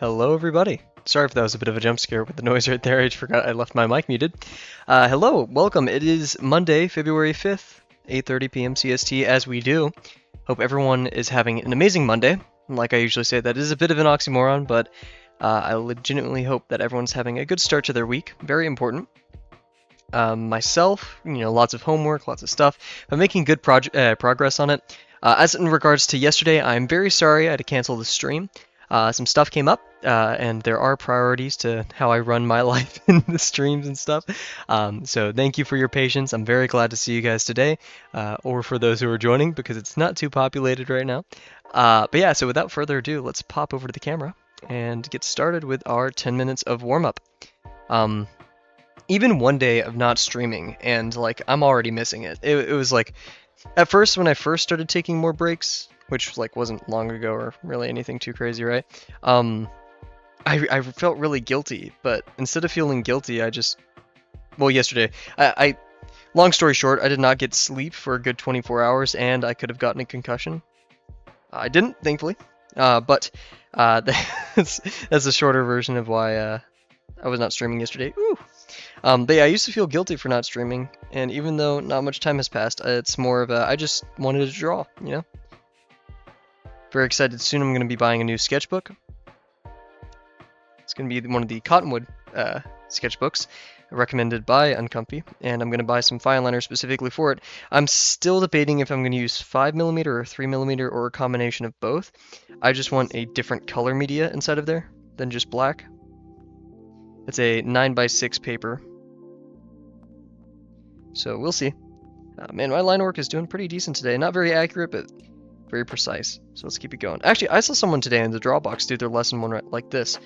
Hello, everybody. Sorry if that was a bit of a jump scare with the noise right there. I just forgot I left my mic muted. Hello, welcome. It is Monday, February 5th, 8:30 p.m. CST, as we do. Hope everyone is having an amazing Monday. Like I usually say, that is a bit of an oxymoron, but I legitimately hope that everyone's having a good start to their week. Very important. Myself, lots of homework, lots of stuff. I'm making good progress on it. As in regards to yesterday, I'm very sorry I had to cancel the stream. Some stuff came up, and there are priorities to how I run my life in the streams and stuff. So thank you for your patience. I'm very glad to see you guys today, or for those who are joining, because it's not too populated right now. But yeah, so without further ado, let's pop over to the camera and get started with our 10 minutes of warm-up. Even one day of not streaming, and like I'm already missing it. It was like, at first when I first started taking more breaks, which like wasn't long ago or really anything too crazy, right? I felt really guilty, but instead of feeling guilty, yesterday, long story short, I did not get sleep for a good 24 hours, and I could have gotten a concussion. I didn't, thankfully, but that's a shorter version of why I was not streaming yesterday. Ooh. But yeah, I used to feel guilty for not streaming, and even though not much time has passed, it's more of a, I just wanted to draw, Very excited. Soon I'm going to be buying a new sketchbook. It's going to be one of the Cottonwood sketchbooks recommended by Uncomfy, and I'm going to buy some fine liner specifically for it. I'm still debating if I'm going to use 5mm or 3mm or a combination of both. I just want a different color media inside of there than just black. It's a 9x6 paper. So we'll see. Man, my line work is doing pretty decent today. Not very accurate, but very precise. So let's keep it going. Actually, I saw someone today in the Drawbox do their lesson one like this,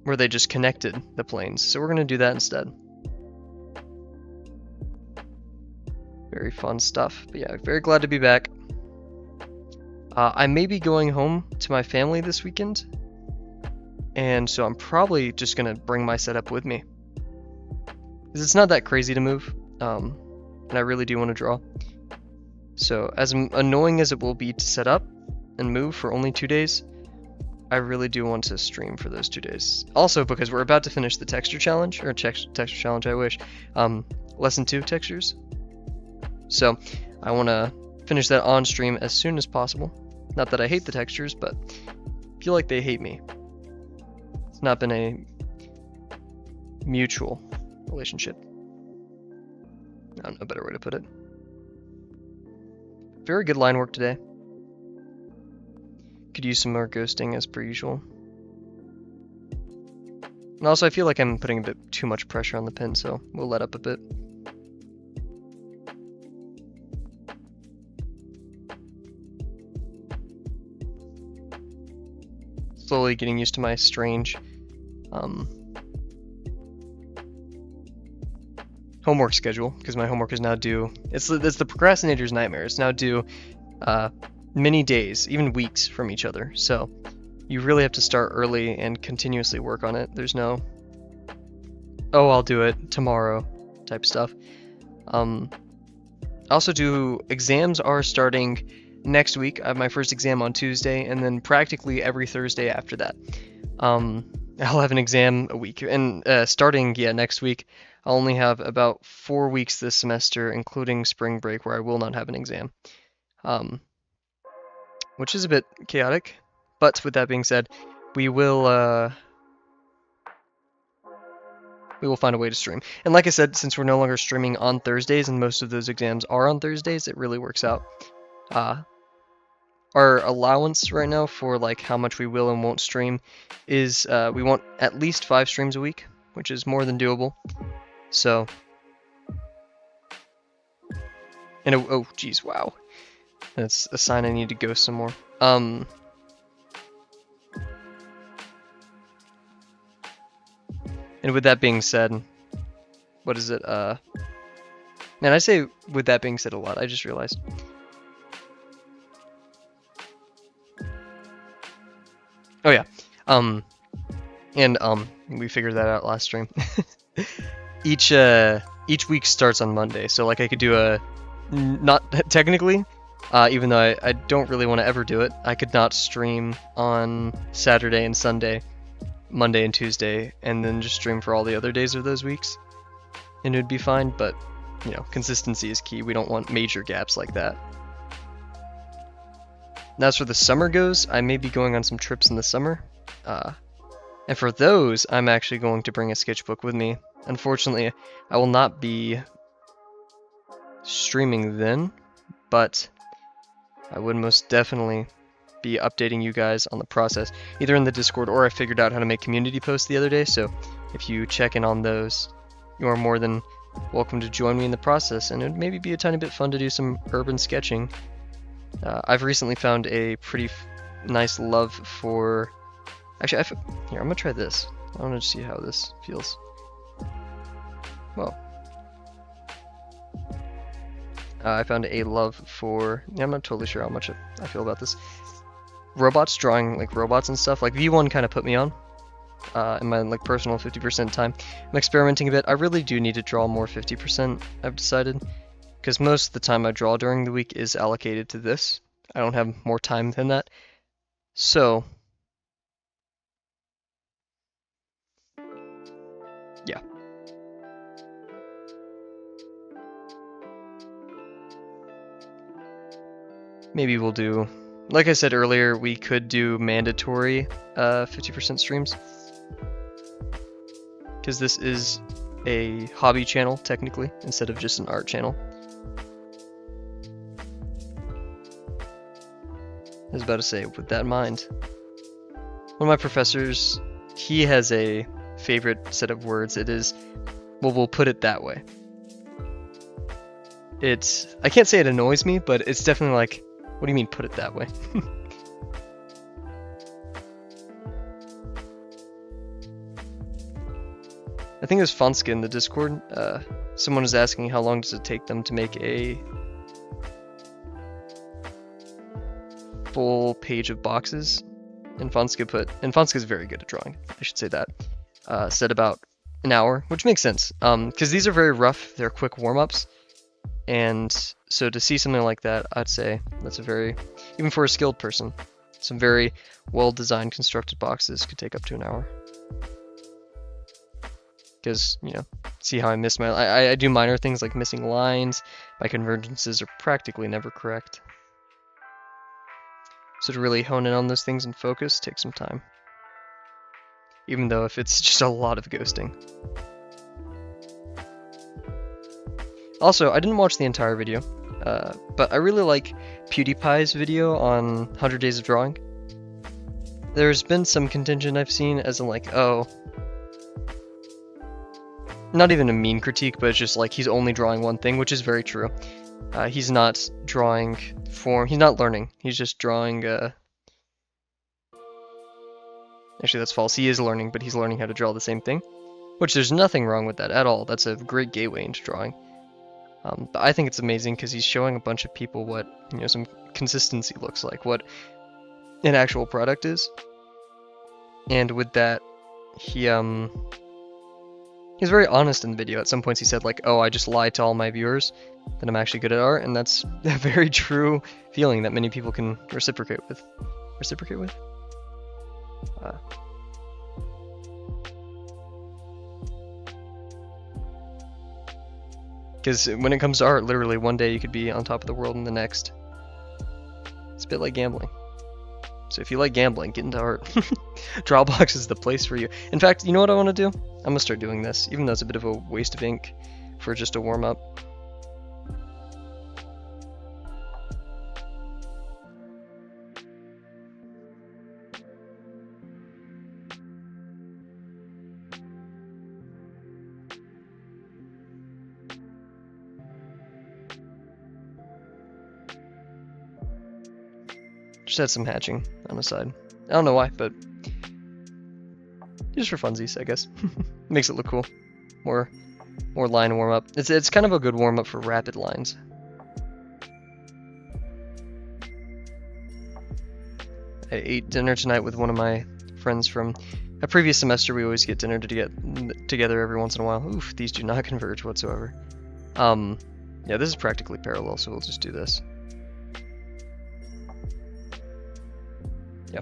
where they just connected the planes. So we're going to do that instead. Very fun stuff. But yeah, very glad to be back. I may be going home to my family this weekend, and so I'm probably just going to bring my setup with me. Because it's not that crazy to move, and I really do want to draw. So as annoying as it will be to set up and move for only 2 days, I really do want to stream for those 2 days. Also because we're about to finish the texture challenge, or texture challenge I wish, lesson 2 textures. So I want to finish that on stream as soon as possible. Not that I hate the textures, but I feel like they hate me. It's not been a mutual relationship. I don't know a better way to put it. Very good line work today. Could use some more ghosting as per usual. And also I feel like I'm putting a bit too much pressure on the pen, so we'll let up a bit. Slowly getting used to my strange homework schedule, because my homework is now due. It's the procrastinator's nightmare. It's now due many days, even weeks from each other. So you really have to start early and continuously work on it. There's no, oh, I'll do it tomorrow type stuff. Also, exams are starting next week. I have my first exam on Tuesday, and then practically every Thursday after that. I'll have an exam a week, and starting next week, I'll only have about 4 weeks this semester, including spring break, where I will not have an exam, which is a bit chaotic. But with that being said, we will find a way to stream. And like I said, since we're no longer streaming on Thursdays, and most of those exams are on Thursdays, it really works out. Our allowance right now for like how much we will and won't stream is we want at least 5 streams a week, which is more than doable. So, and oh geez, wow, that's a sign I need to go some more. And with that being said, what is it? Man, I say with that being said a lot. I just realized. Oh yeah, and we figured that out last stream. Each week starts on Monday, so like I could do not technically even though I don't really want to ever do it. I could not stream on Saturday and Sunday, Monday and Tuesday, and then just stream for all the other days of those weeks, and it would be fine, but, you know, consistency is key. We don't want major gaps like that. And as for the summer goes, I may be going on some trips in the summer, and for those, I'm actually going to bring a sketchbook with me. Unfortunately, I will not be streaming then, but I would most definitely be updating you guys on the process, either in the Discord or I figured out how to make community posts the other day, so if you check in on those, you are more than welcome to join me in the process, and it would maybe be a tiny bit fun to do some urban sketching. I've recently found a pretty nice love for... Actually, here, I'm gonna try this. I want to see how this feels. Whoa. I found a love for... Yeah, I'm not totally sure how much I feel about this. Robots, drawing like robots and stuff. Like V1 kind of put me on in my like personal 50% time. I'm experimenting a bit. I really do need to draw more 50%, I've decided, because most of the time I draw during the week is allocated to this. I don't have more time than that. So, yeah. Maybe we'll do, like I said earlier, we could do mandatory 50% streams. Because this is a hobby channel, technically, instead of just an art channel. I was about to say, with that in mind, one of my professors, he has a favorite set of words. It is, well, we'll put it that way. I can't say it annoys me, but it's definitely like, what do you mean put it that way? I think it was Fonska in the Discord. Someone was asking how long does it take them to make a full page of boxes, and Fonska is very good at drawing, I should say that, said about an hour, which makes sense, because these are very rough, they're quick warm-ups, and so to see something like that, I'd say that's a very, even for a skilled person, some very well-designed, constructed boxes could take up to an hour. Because, you know, see how I miss I do minor things like missing lines, my convergences are practically never correct. So to really hone in on those things and focus takes some time. Even though if it's just a lot of ghosting. Also, I didn't watch the entire video, but I really like PewDiePie's video on 100 Days of Drawing. There's been some contingent I've seen as in like, oh, not even a mean critique, but it's just like he's only drawing one thing, which is very true. He's not drawing form, he's not learning, he's just drawing, actually that's false, he is learning, but he's learning how to draw the same thing, which there's nothing wrong with that at all. That's a great gateway into drawing. But I think it's amazing because he's showing a bunch of people what, you know, some consistency looks like, what an actual product is. And with that, he's very honest in the video. At some points he said like, oh, I just lied to all my viewers that I'm actually good at art, and that's a very true feeling that many people can reciprocate with. Because when it comes to art, literally one day you could be on top of the world and the next. It's a bit like gambling. So if you like gambling, get into art. Drawbox is the place for you. In fact, you know what I want to do? I'm going to start doing this, even though it's a bit of a waste of ink for just a warm-up. Just had some hatching on the side. I don't know why, but just for funsies, I guess. Makes it look cool. More line warm up. It's kind of a good warm up for rapid lines. I ate dinner tonight with one of my friends from a previous semester. We always get dinner to get together every once in a while. Oof, these do not converge whatsoever. Yeah, this is practically parallel, so we'll just do this. Yeah.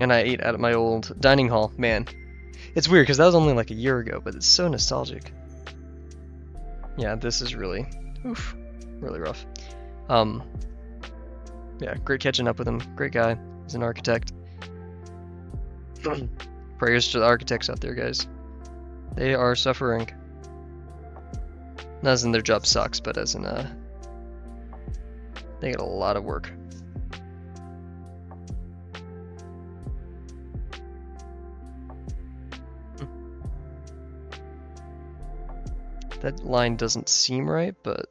And I ate at my old dining hall. Man, it's weird because that was only like a year ago, but it's so nostalgic. Yeah, this is really, really rough. Yeah, great catching up with him. Great guy. He's an architect. Prayers to the architects out there, guys. They are suffering. Not as in their job sucks, but as in they get a lot of work. That line doesn't seem right, but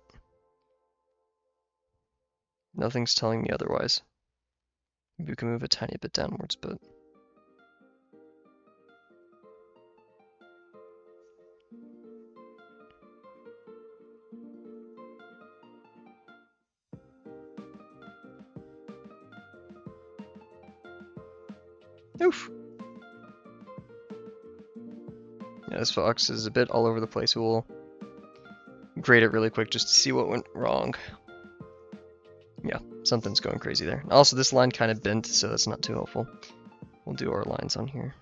nothing's telling me otherwise. Maybe we can move a tiny bit downwards, but oof. Yeah, this fox is a bit all over the place. We'll grade it really quick just to see what went wrong. Yeah, something's going crazy there. Also, this line kind of bent, so that's not too helpful. We'll do our lines on here.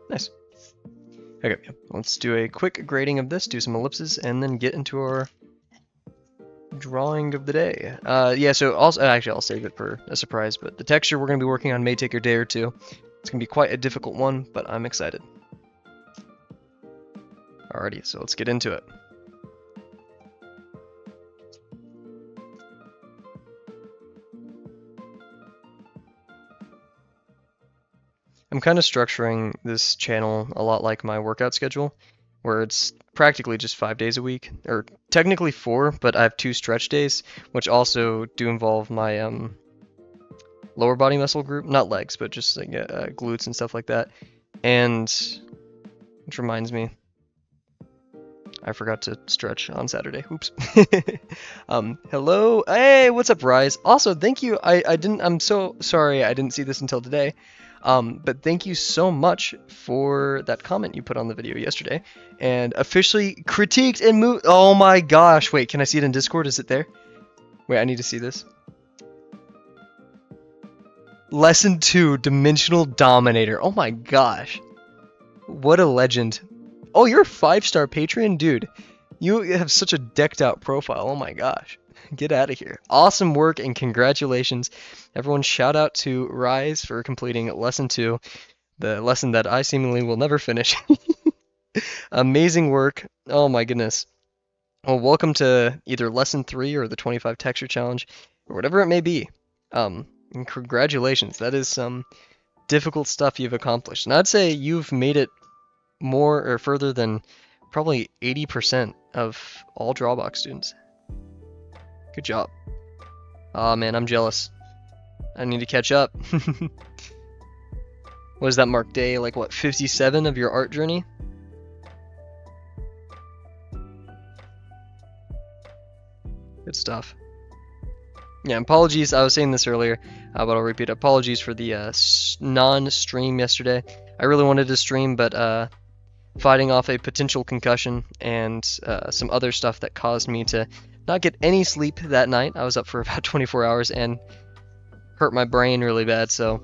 Nice. Okay, let's do a quick grading of this, do some ellipses, and then get into our drawing of the day. Yeah, so also, actually I'll save it for a surprise, but the texture we're going to be working on may take a day or two. It's going to be quite a difficult one, but I'm excited. Alrighty, so let's get into it. I'm kind of structuring this channel a lot like my workout schedule, where it's practically just 5 days a week, or technically 4, but I have 2 stretch days, which also do involve my lower body muscle group, not legs, but just like glutes and stuff like that. And which reminds me, I forgot to stretch on Saturday. Oops. Hello. Hey, what's up, Rise? Also, thank you. I'm so sorry I didn't see this until today. But thank you so much for that comment you put on the video yesterday and officially critiqued and moved. Oh my gosh. Wait, can I see it in Discord? Is it there? Wait, I need to see this. Lesson 2, Dimensional Dominator. Oh my gosh. What a legend. Oh, you're a 5-star Patreon? Dude, you have such a decked out profile. Oh my gosh. Get out of here. Awesome work and congratulations. Everyone shout out to Rise for completing lesson 2, the lesson that I seemingly will never finish. Amazing work. Oh my goodness. Well, welcome to either lesson 3 or the 25 texture challenge or whatever it may be. And congratulations. That is some difficult stuff you've accomplished. And I'd say you've made it more or further than probably 80% of all Drawbox students. Good job. Aw, man, I'm jealous. I need to catch up. What is that, Mark? Day, like, what, 57 of your art journey? Good stuff. Yeah, apologies. I was saying this earlier, but I'll repeat. Apologies for the non-stream yesterday. I really wanted to stream, but fighting off a potential concussion and some other stuff that caused me to not get any sleep that night. I was up for about 24 hours and hurt my brain really bad, so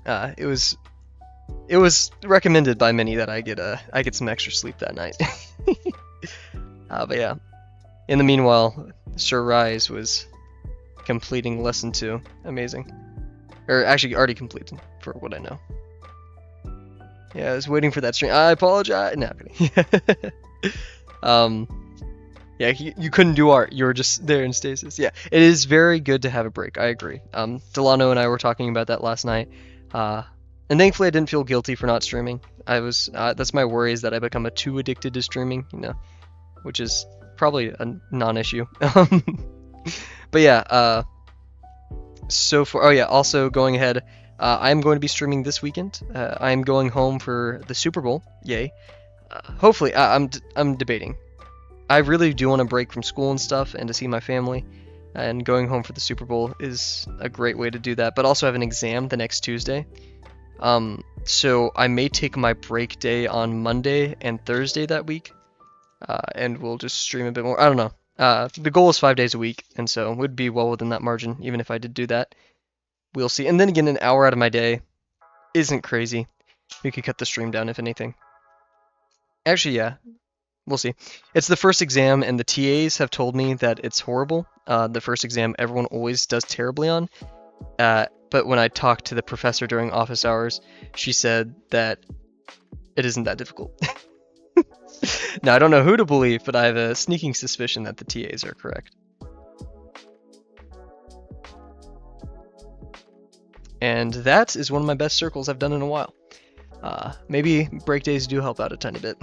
it was recommended by many that I get some extra sleep that night. But yeah, in the meanwhile, Sir Rise was completing lesson 2. Amazing. Or actually already completed, for what I know. Yeah, I was waiting for that stream. I apologize. No, I'm kidding. Yeah, you couldn't do art. You were just there in stasis. Yeah, it is very good to have a break. I agree. Delano and I were talking about that last night. And thankfully I didn't feel guilty for not streaming. That's my worry, is that I become too addicted to streaming, you know, which is probably a non-issue. But yeah, so far, oh yeah, also going ahead, I'm going to be streaming this weekend. I'm going home for the Super Bowl. Yay. Hopefully, I'm debating. I really do want to break from school and stuff and to see my family. and going home for the Super Bowl is a great way to do that. But also I have an exam the next Tuesday. So I may take my break day on Monday and Thursday that week, and we'll just stream a bit more. I don't know. The goal is 5 days a week, and so it would be well within that margin, even if I did do that. We'll see. And then again, an hour out of my day isn't crazy. We could cut the stream down, if anything. Actually, yeah. We'll see. It's the first exam, and the TAs have told me that it's horrible. The first exam everyone always does terribly on. But when I talked to the professor during office hours, she said that it isn't that difficult. Now, I don't know who to believe, but I have a sneaking suspicion that the TAs are correct. And that is one of my best circles I've done in a while. Maybe break days do help out a tiny bit.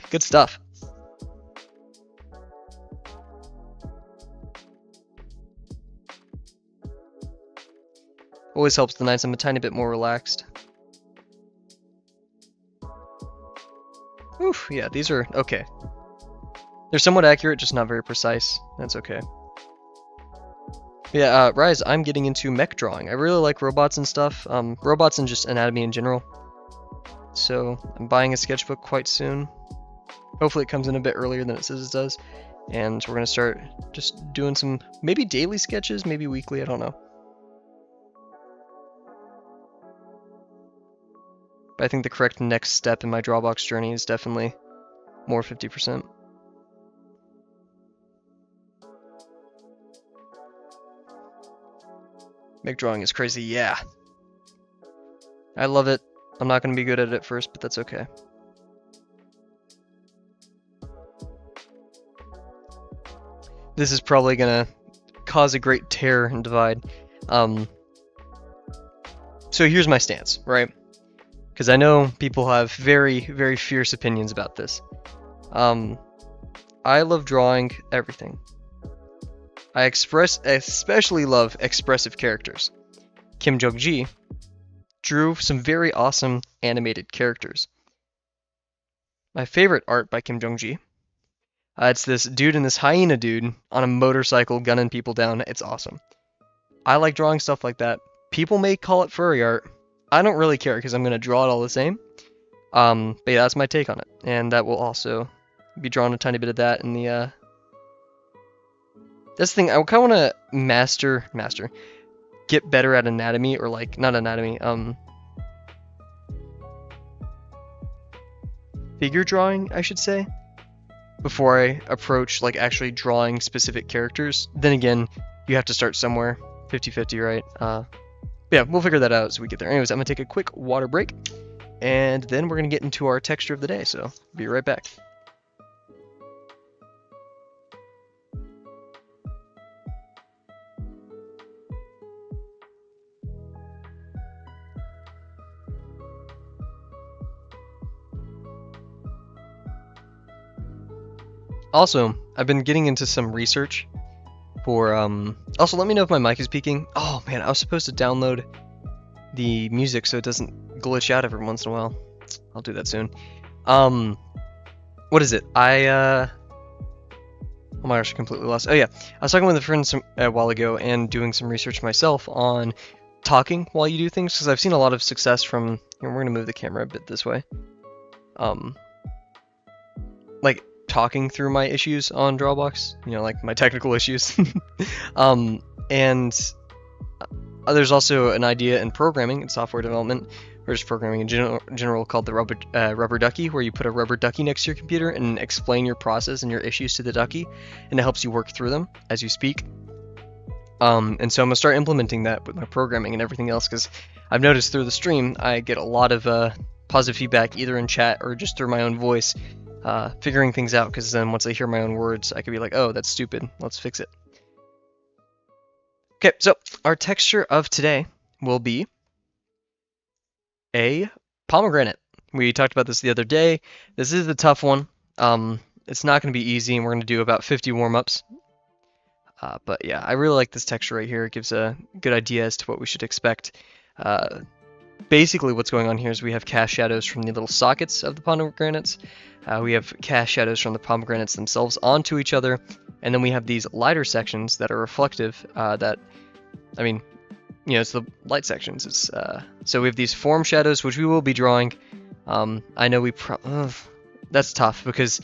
Good stuff. Always helps the nights I'm a tiny bit more relaxed. Oof, yeah, these are okay. They're somewhat accurate, just not very precise. That's okay. Yeah, Rise, I'm getting into mech drawing. I really like robots and stuff. Robots and just anatomy in general. So I'm buying a sketchbook quite soon. Hopefully it comes in a bit earlier than it says it does. And we're going to start just doing some, maybe daily sketches, maybe weekly, I don't know. But I think the correct next step in my Drawbox journey is definitely more 50%. Make drawing is crazy, yeah. I love it. I'm not going to be good at it first, but that's okay. This is probably going to cause a great tear and divide. So here's my stance, right? Because I know people have very, very fierce opinions about this. I love drawing everything. I especially love expressive characters. Kim Jong-ji drew some very awesome animated characters. My favorite art by Kim Jong-ji, it's this dude and this hyena dude on a motorcycle gunning people down. It's awesome. I like drawing stuff like that. People may call it furry art. I don't really care because I'm going to draw it all the same. But yeah, that's my take on it. And that will also be drawing a tiny bit of that in the... That's the thing, I kind of want to get better at anatomy, or like, not anatomy, figure drawing, I should say, before I approach like actually drawing specific characters. Then again, you have to start somewhere, 50-50, right? Yeah, we'll figure that out as we get there. Anyways, I'm going to take a quick water break, and then we're going to get into our texture of the day, so be right back. Also, I've been getting into some research for, also let me know if my mic is peaking. Oh man, I was supposed to download the music so it doesn't glitch out every once in a while. I'll do that soon. What is it? Oh my gosh, I completely lost. Oh yeah, I was talking with a friend a while ago and doing some research myself on talking while you do things, because I've seen a lot of success from, we're going to move the camera a bit this way. Like, talking through my issues on Drawbox, like my technical issues. And there's also an idea in programming and software development, or just programming in general, called the rubber ducky, where you put a rubber ducky next to your computer and explain your process and your issues to the ducky, and it helps you work through them as you speak. And so I'm gonna start implementing that with my programming and everything else, because I've noticed through the stream I get a lot of positive feedback, either in chat or just through my own voice, figuring things out, because then once I hear my own words, I can be like, oh, that's stupid, let's fix it. Okay, so our texture of today will be a pomegranate. We talked about this the other day. This is the tough one. It's not going to be easy, and we're going to do about 50 warm-ups. But yeah, I really like this texture right here. It gives a good idea as to what we should expect. Basically what's going on here is we have cast shadows from the little sockets of the pomegranates. We have cast shadows from the pomegranates themselves onto each other, And then we have these lighter sections that are reflective, that, I mean, you know, it's the light sections. It's so we have these form shadows, which we will be drawing. I know that's tough, because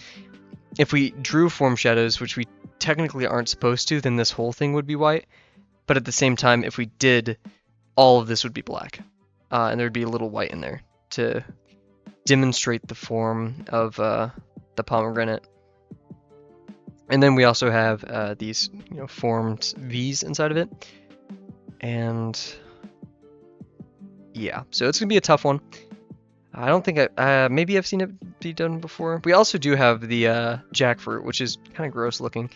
if we drew form shadows, which we technically aren't supposed to, then this whole thing would be white. But at the same time, if we did, all of this would be black. And there'd be a little white in there to demonstrate the form of the pomegranate. And then we also have these, you know, formed V's inside of it. And yeah, so it's gonna be a tough one. I don't think maybe I've seen it be done before. We also do have the jackfruit, which is kind of gross looking.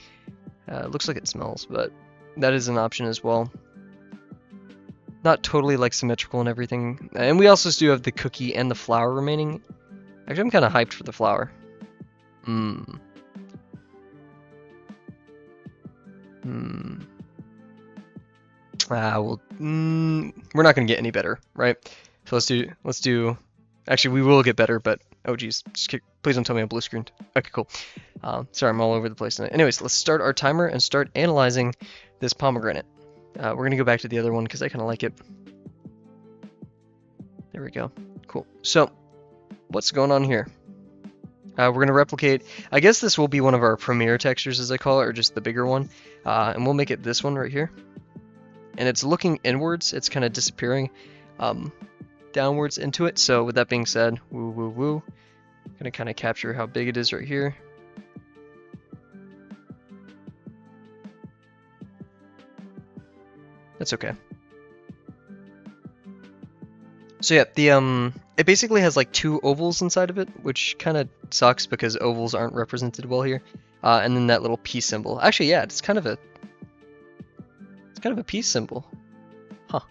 Looks like it smells, but that is an option as well. Not totally like symmetrical and everything. And we also do have the cookie and the flower remaining. Actually, I'm kind of hyped for the flower. Well, we're not gonna get any better, right? So let's do. Actually, we will get better, but oh geez, please don't tell me I'm blue screened. Okay, cool. Sorry, I'm all over the place tonight. Anyways, let's start our timer and start analyzing this pomegranate. We're gonna go back to the other one because I kind of like it. There we go. Cool. So, what's going on here? We're gonna replicate. I guess this will be one of our premier textures, as I call it, or just the bigger one. And we'll make it this one right here. And it's looking inwards. It's kind of disappearing downwards into it. So with that being said, woo woo woo. I'm gonna kind of capture how big it is right here. That's okay. So yeah, the it basically has like two ovals inside of it, which kind of sucks because ovals aren't represented well here. And then that little peace symbol. Actually, yeah, it's kind of a peace symbol. Huh.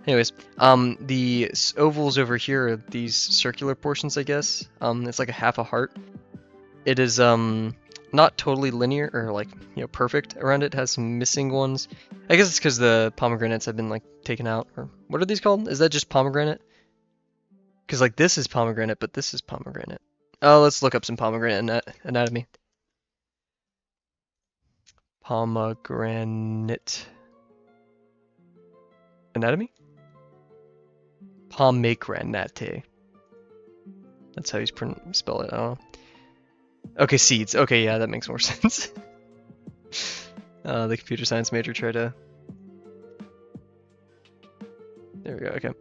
Anyways, the ovals over here are these circular portions, I guess. It's like a half a heart. It is not totally linear or like, you know, perfect around it. It has some missing ones. I guess it's because the pomegranates have been like taken out. Or what are these called? Is that just pomegranate? Because like this is pomegranate, but this is pomegranate. Oh, let's look up some pomegranate anatomy. Pomegranate anatomy? Pomegranate. That's how you spell it. I don't know. Okay, seeds. Okay, yeah, that makes more sense. The computer science major tried to... There we go, okay.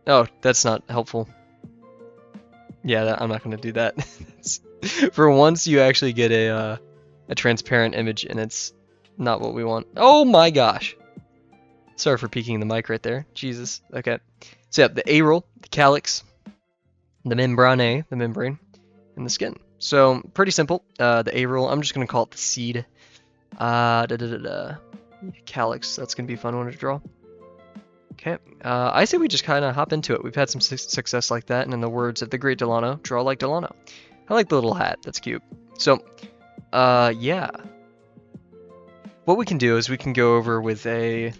Oh, that's not helpful. Yeah, I'm not going to do that. For once, you actually get a transparent image, and it's not what we want. Oh my gosh! Sorry for peeking the mic right there. Jesus. Okay. So yeah, the aril, the calyx, the membrane, the membrane, and the skin. So pretty simple. The aril, I'm just gonna call it the seed. Calyx, that's gonna be a fun one to draw. Okay. I say we just kind of hop into it. We've had some success like that, and in the words of the great Delano, draw like Delano. I like the little hat. That's cute. So, yeah. What we can do is we can go over with a...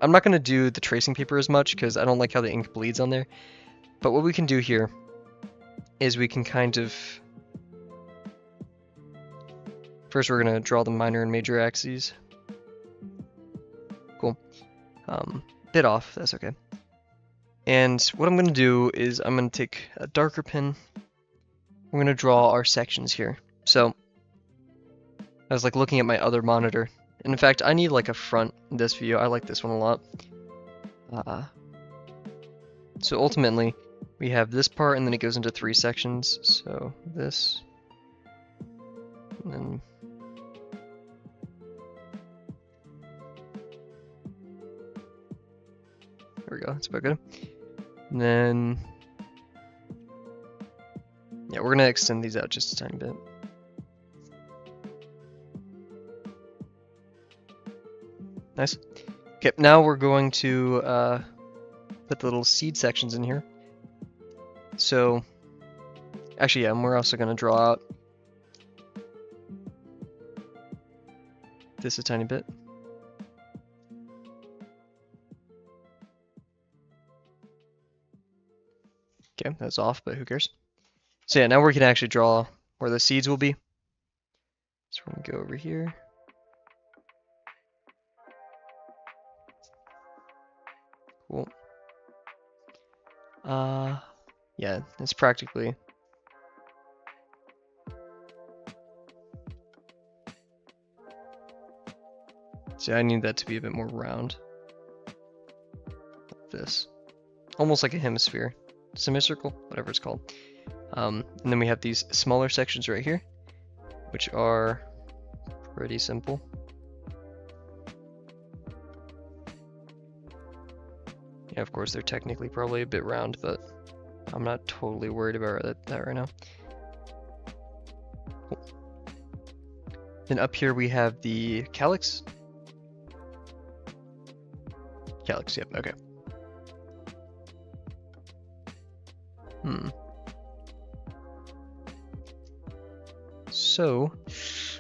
I'm not going to do the tracing paper as much because I don't like how the ink bleeds on there. But what we can do here is we can kind of... First we're going to draw the minor and major axes. Cool. Bit off, that's okay. And what I'm going to do is I'm going to take a darker pen. We're going to draw our sections here. So, I was like looking at my other monitor. And in fact, I need like a front in this view. I like this one a lot. So ultimately, we have this part and then it goes into 3 sections. So this, and then there we go, that's about good. And then, yeah, we're gonna extend these out just a tiny bit. Nice. Okay, now we're going to put the little seed sections in here. So, actually, yeah, and we're also going to draw out this a tiny bit. Okay, that's off, but who cares? So yeah, now we can actually draw where the seeds will be. So we're gonna go over here. Cool. Yeah, it's practically. See, I need that to be a bit more round. Like this. Almost like a hemisphere. Semicircle, whatever it's called. And then we have these smaller sections right here, which are pretty simple. Yeah, of course, they're technically probably a bit round, but I'm not totally worried about that right now. Cool. Then up here we have the calyx. Calyx, yep, okay. So,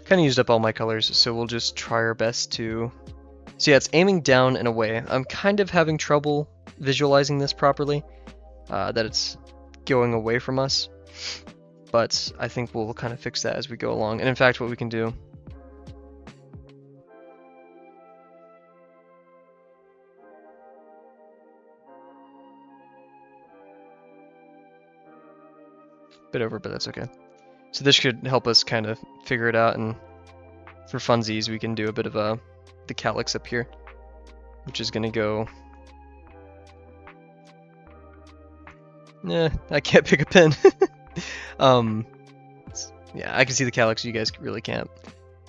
kind of used up all my colors, so we'll just try our best to... So yeah, it's aiming down and away. I'm kind of having trouble visualizing this properly, that it's going away from us, but I think we'll kind of fix that as we go along. And in fact, what we can do... Bit over, but that's okay. So this should help us kind of figure it out, and for funsies, we can do a bit of the calyx up here, which is gonna go... I can't pick a pen. Yeah, I can see the calyx, you guys really can't.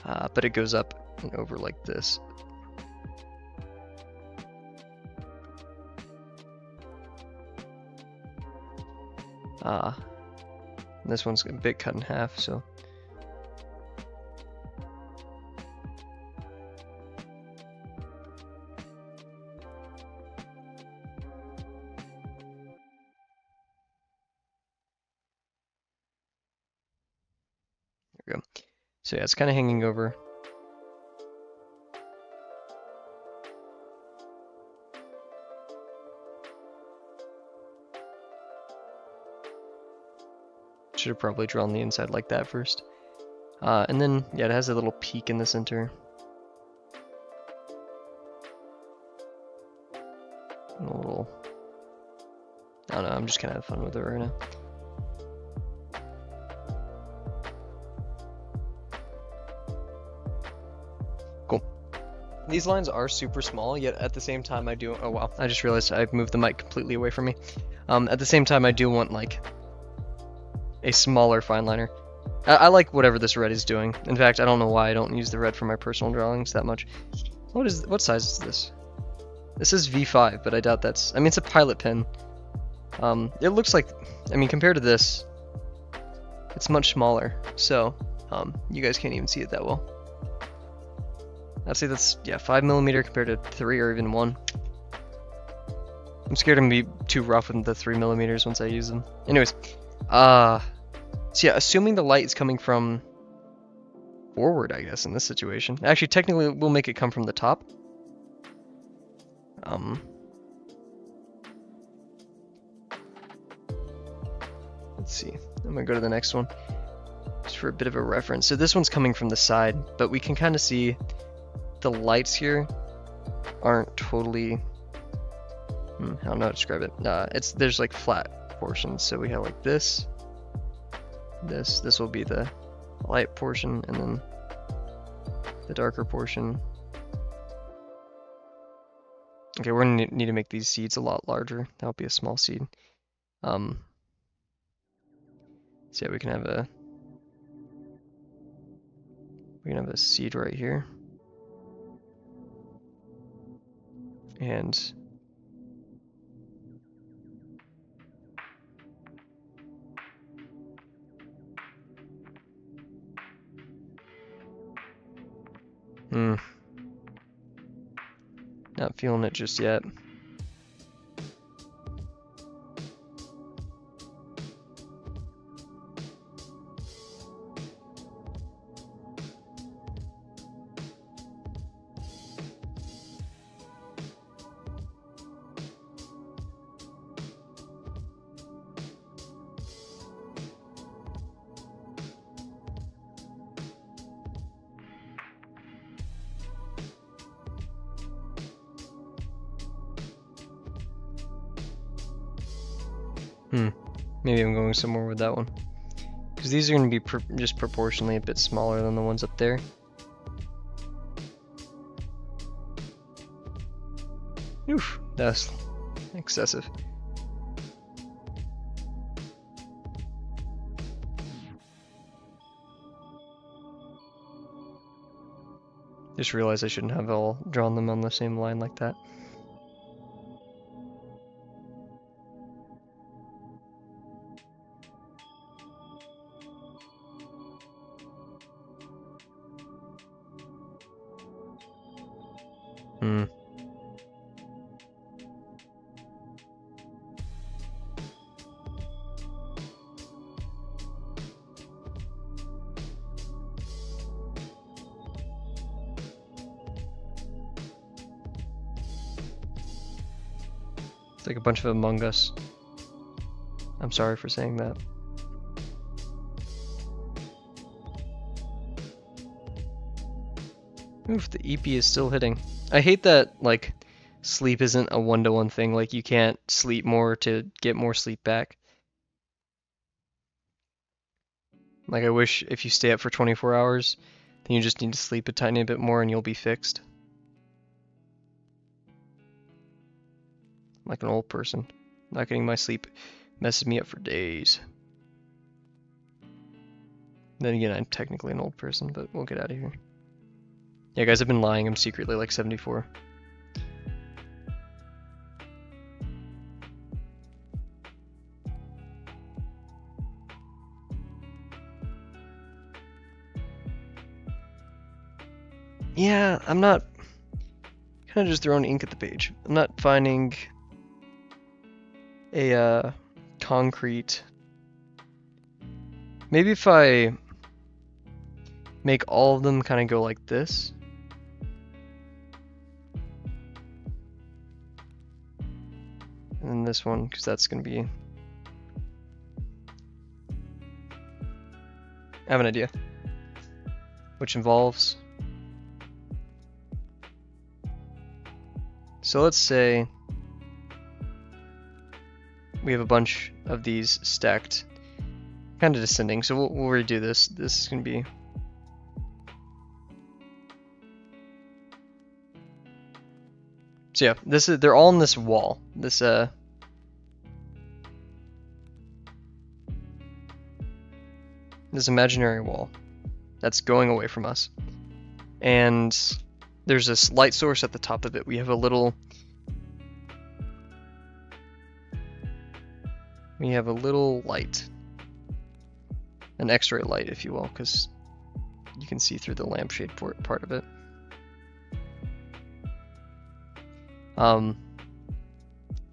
But it goes up and over like this. This one's a bit cut in half, so... There we go. So yeah, it's kind of hanging over. Should have probably drawn the inside like that first. And then, yeah, it has a little peak in the center. And a little... I don't know, I'm just kind of having fun with it right now. Cool. These lines are super small, yet at the same time I do... Oh wow, I just realized I moved the mic completely away from me. At the same time I do want, like, a smaller fine liner. I like whatever this red is doing. In fact, I don't know why I don't use the red for my personal drawings that much. What size is this? This is V5, but I doubt that's... I mean, it's a pilot pen. It looks like... I mean, compared to this, it's much smaller. So, you guys can't even see it that well. I'd say that's, yeah, 5mm compared to 3 or even 1. I'm scared I'm gonna be too rough with the 3mm once I use them. Anyways, so yeah, assuming the light is coming from forward, I guess, in this situation. Actually, technically, we'll make it come from the top. Let's see. I'm gonna go to the next one, just for a bit of a reference. So this one's coming from the side, but we can kind of see the lights here aren't totally... I don't know how to describe it. There's like flat portions, so we have like this. This will be the light portion, and then the darker portion. Okay, we're gonna need to make these seeds a lot larger. That'll be a small seed. So yeah, we can have a seed right here, and not feeling it just yet. Maybe I'm going somewhere with that one. Because these are going to be just proportionally a bit smaller than the ones up there. Oof, that's excessive. Just realized I shouldn't have all drawn them on the same line like that. It's like a bunch of Among Us. I'm sorry for saying that. Oof, the EP is still hitting. I hate that, like, sleep isn't a one-to-one thing. Like, you can't sleep more to get more sleep back. Like, I wish if you stay up for 24 hours, then you just need to sleep a tiny bit more and you'll be fixed. Like an old person. Not getting my sleep messes me up for days. Then again, I'm technically an old person, but we'll get out of here. Yeah, guys, I've been lying. I'm secretly like 74. Yeah, I'm not kind of just throwing ink at the page. I'm not finding a concrete. Maybe if I make all of them kind of go like this. And then this one, because that's going to be... I have an idea. Which involves... So let's say we have a bunch of these stacked, kind of descending. So we'll redo this. This is going to be... So yeah, they're all on this wall. This imaginary wall that's going away from us. And there's this light source at the top of it. We have a little light. An X-ray light, if you will, because you can see through the lampshade part of it.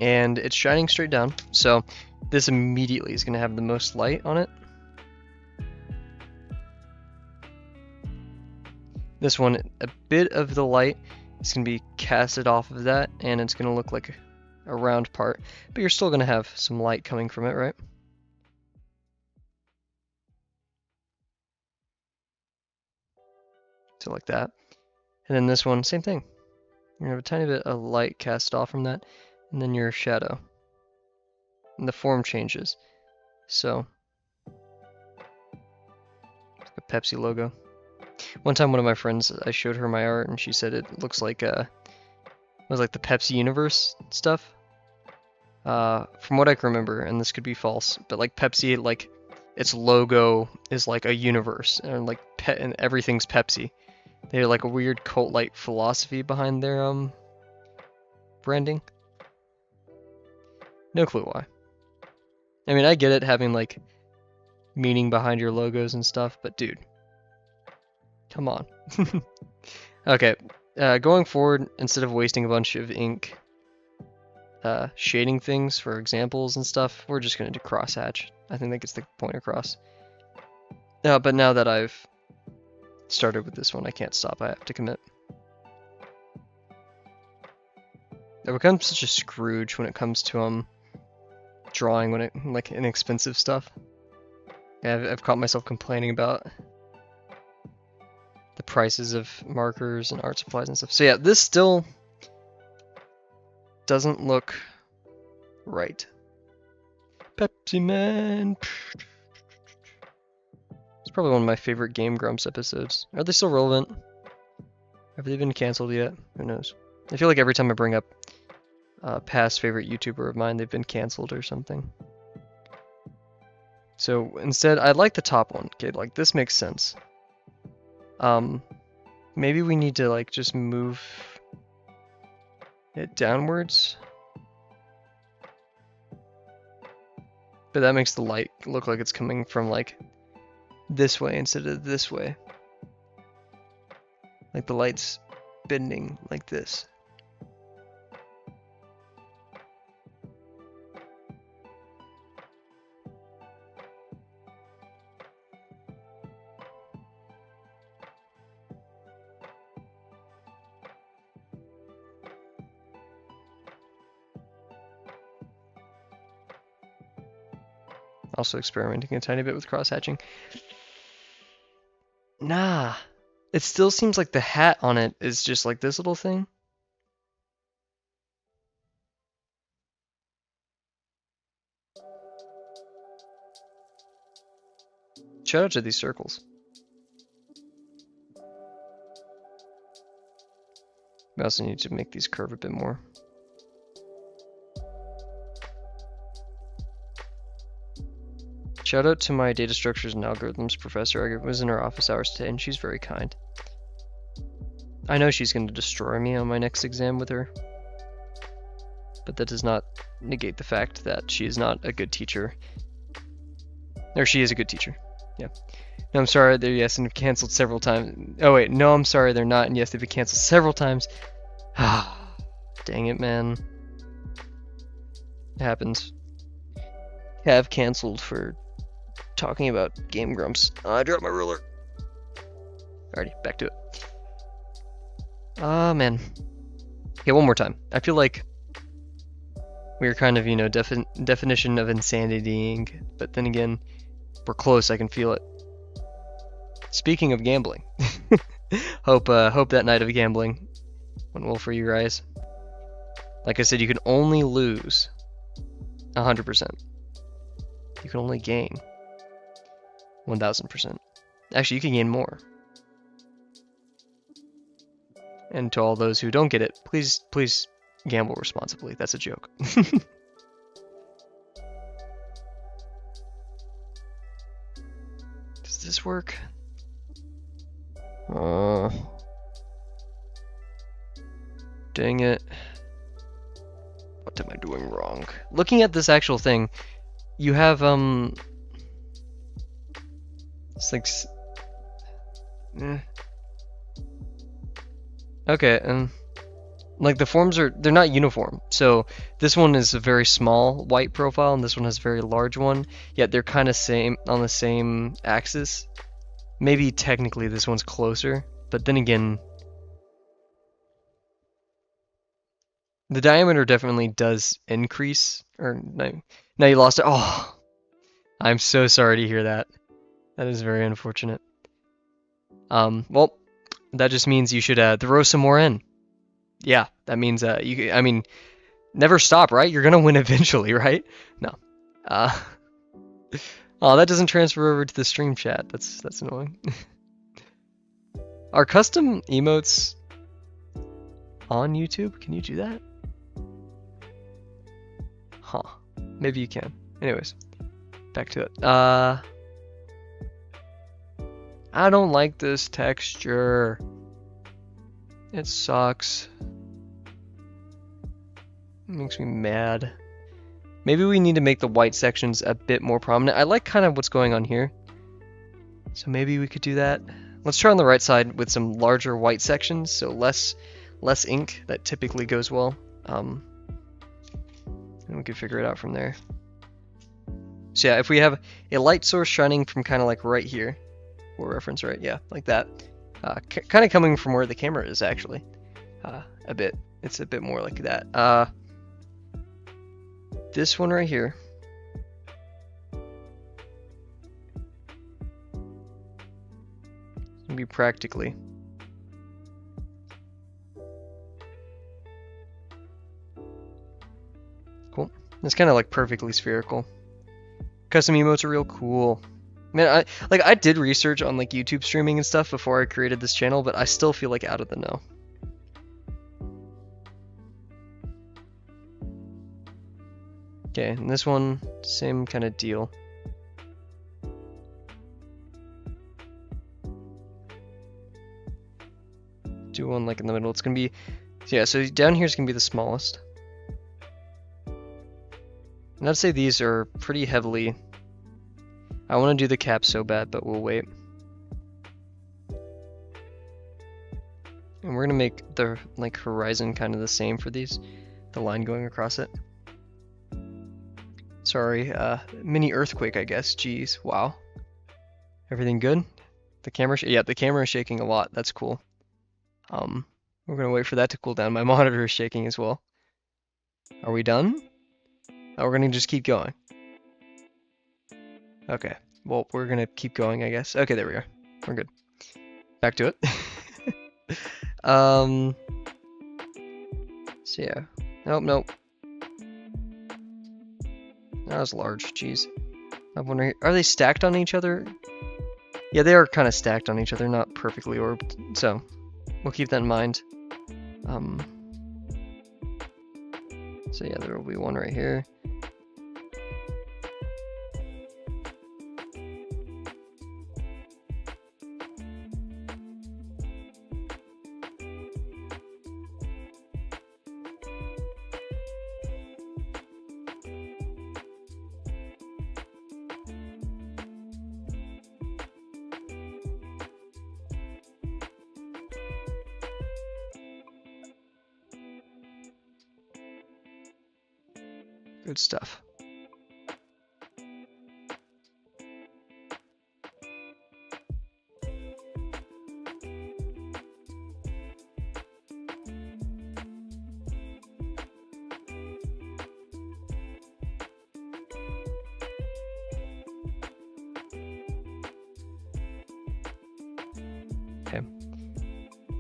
And it's shining straight down, so this immediately is going to have the most light on it. This one, a bit of the light is going to be casted off of that, and it's going to look like a round part, but you're still going to have some light coming from it, right? So like that. And then this one, same thing. You're going to have a tiny bit of light cast off from that, and then your shadow. And the form changes. So, a Pepsi logo. One time one of my friends, I showed her my art, and she said it looks like it was like the Pepsi universe stuff. From what I can remember, and this could be false, but like Pepsi, like its logo is like a universe, and like and everything's Pepsi. They have like a weird cult-like philosophy behind their branding. No clue why. I mean, I get it having like meaning behind your logos and stuff, but dude, come on. Okay, going forward, instead of wasting a bunch of ink shading things for examples and stuff, we're just going to do crosshatch. I think that gets the point across. But now that I've started with this one, I can't stop. I have to commit. I become such a Scrooge when it comes to drawing when it like inexpensive stuff. Yeah, I've caught myself complaining about the prices of markers and art supplies and stuff. So yeah, this still doesn't look right. Pepsi Man. It's probably one of my favorite Game Grumps episodes. Are they still relevant? Have they been canceled yet? Who knows? I feel like every time I bring up a past favorite YouTuber of mine, they've been canceled or something. So instead, I like the top one. Okay, like this makes sense. Maybe we need to like just move it downwards. But that makes the light look like it's coming from like this way instead of this way. Like the light's bending like this. Also experimenting a tiny bit with cross-hatching. Nah. It still seems like the hat on it is just like this little thing. Shout out to these circles. We also need to make these curve a bit more. Shout out to my data structures and algorithms professor. I was in her office hours today and she's very kind. I know she's going to destroy me on my next exam with her, but that does not negate the fact that she is not a good teacher. Or she is a good teacher. Yeah. No, I'm sorry, they're yes and have canceled several times. Oh wait, no, I'm sorry, they're not, and yes, they've been canceled several times. Dang it, man. It happens. Have canceled for talking about Game Grumps. I dropped my ruler. Alrighty, back to it. Man. Okay, one more time. I feel like we're kind of, you know, definition of insanity, but then again, we're close. I can feel it. Speaking of gambling, hope that night of gambling went well for you guys. Like I said, you can only lose 100%. You can only gain 1000%. Actually, you can gain more. And to all those who don't get it, please gamble responsibly. That's a joke. Does this work? Oh. Dang it. What am I doing wrong? Looking at this actual thing, you have, it's like, okay, like the forms they're not uniform. So this one is a very small white profile and this one has a very large one, yet they're kind of same on the same axis. Maybe technically this one's closer, but then again, the diameter definitely does increase. Or no, you lost it. Oh, I'm so sorry to hear that. That is very unfortunate. Well, that just means you should throw some more in. Yeah, that means I mean, never stop, right? You're gonna win eventually, right? No. Oh, that doesn't transfer over to the stream chat. That's annoying. Are custom emotes on YouTube? Can you do that? Huh. Maybe you can. Anyways, back to it. I don't like this texture. It sucks. It makes me mad. Maybe we need to make the white sections a bit more prominent. I like kind of what's going on here. So maybe we could do that. Let's try on the right side with some larger white sections, so less ink. That typically goes well. And we could figure it out from there. So yeah, if we have a light source shining from kind of like right here, for reference, right? Yeah, like that. Kind of coming from where the camera is actually. A bit. It's a bit more like that. This one right here. It's gonna be practically. Cool. It's kind of like perfectly spherical. Custom emotes are real cool. Man, I did research on like YouTube streaming and stuff before I created this channel, but I still feel like out of the know. Okay, and this one, same kind of deal. Do one like in the middle. It's gonna be, yeah, so down here is gonna be the smallest. And I'd say these are pretty heavily, I want to do the cap so bad, but we'll wait. And we're gonna make the like horizon kind of the same for these, the line going across it. Sorry, mini earthquake, I guess. Jeez, wow. Everything good? The camera, yeah, the camera is shaking a lot. That's cool. We're gonna wait for that to cool down. My monitor is shaking as well. Are we done? Oh, we're gonna just keep going. Okay. Well, we're gonna keep going, I guess. Okay, there we are. We're good. Back to it. So yeah. Nope. That was large. Jeez. I'm wondering, are they stacked on each other? Yeah, they are kind of stacked on each other, not perfectly orbed. So we'll keep that in mind. So yeah, there will be one right here. Good stuff. Okay.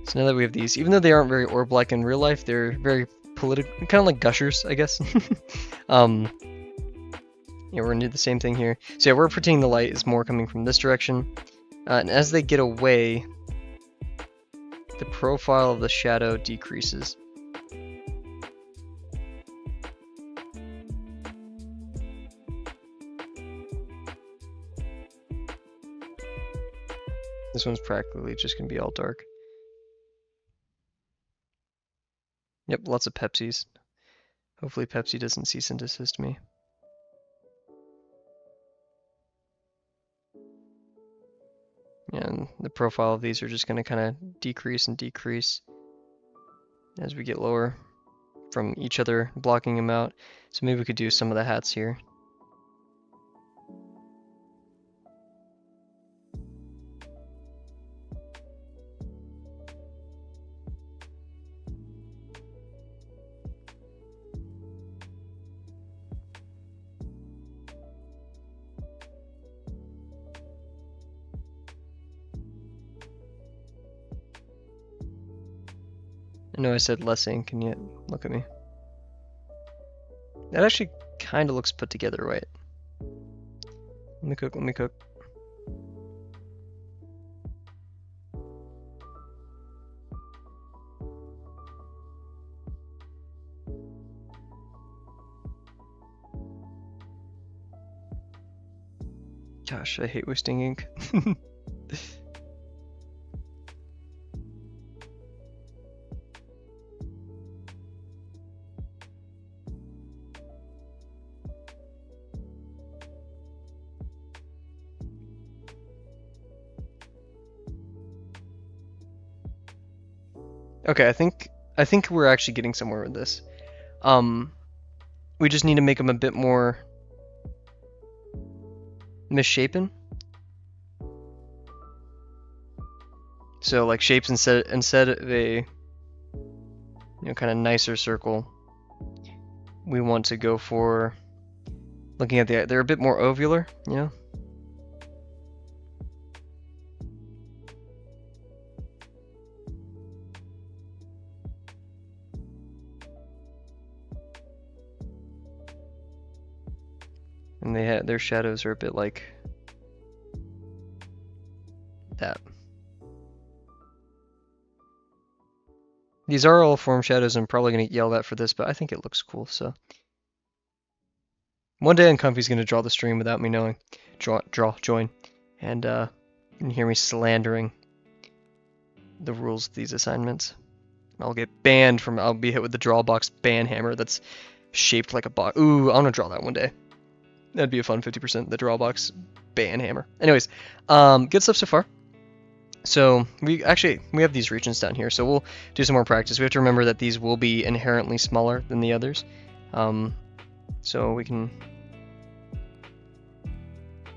So now that we have these, even though they aren't very orb-like in real life, they're very political, kind of like gushers, I guess. Yeah, we're gonna do the same thing here. So yeah, we're pretending the light is more coming from this direction. And as they get away, the profile of the shadow decreases. This one's practically just gonna be all dark. Yep, lots of Pepsis. Hopefully Pepsi doesn't cease and desist me. And the profile of these are just going to kind of decrease and decrease as we get lower from each other, blocking them out. So maybe we could do some of the hats here. I know I said less ink, and yet look at me. That actually kind of looks put together, right? Let me cook. Gosh, I hate wasting ink. Okay, I think we're actually getting somewhere with this. We just need to make them a bit more misshapen. So like shapes instead of a kind of nicer circle, we want to go for looking at they're a bit more ovular, you know. And their shadows are a bit like that. These are all form shadows. I'm probably going to yell at for this, but I think it looks cool, so. One day Uncomfy's going to draw the stream without me knowing. Join. And you can hear me slandering the rules of these assignments. I'll get banned from, I'll be hit with the draw box ban hammer that's shaped like a box. Ooh, I want to draw that one day. That'd be a fun 50%, the draw box ban hammer. Anyways, good stuff so far. So we have these regions down here, so we'll do some more practice. We have to remember that these will be inherently smaller than the others. So we can...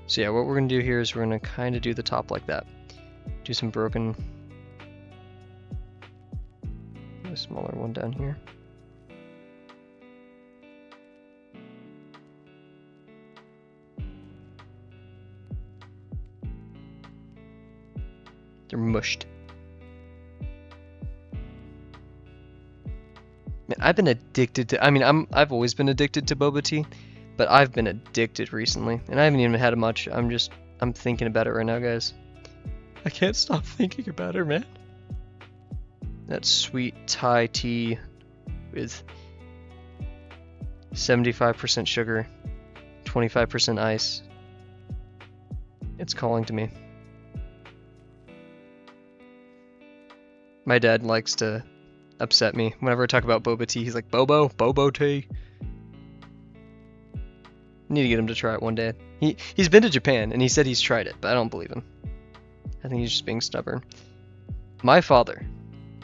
So yeah, what we're going to do here is we're going to kind of do the top like that. Do some broken... A smaller one down here. They're mushed. Man, I've been addicted to... I mean, I've always been addicted to boba tea, but I've been addicted recently, and I haven't even had much. I'm thinking about it right now, guys. I can't stop thinking about it, man. That sweet Thai tea with 75% sugar, 25% ice. It's calling to me. My dad likes to upset me. Whenever I talk about boba tea, he's like, Bobo tea. Need to get him to try it one day. He's been to Japan, and he said he's tried it, but I don't believe him. I think he's just being stubborn. My father,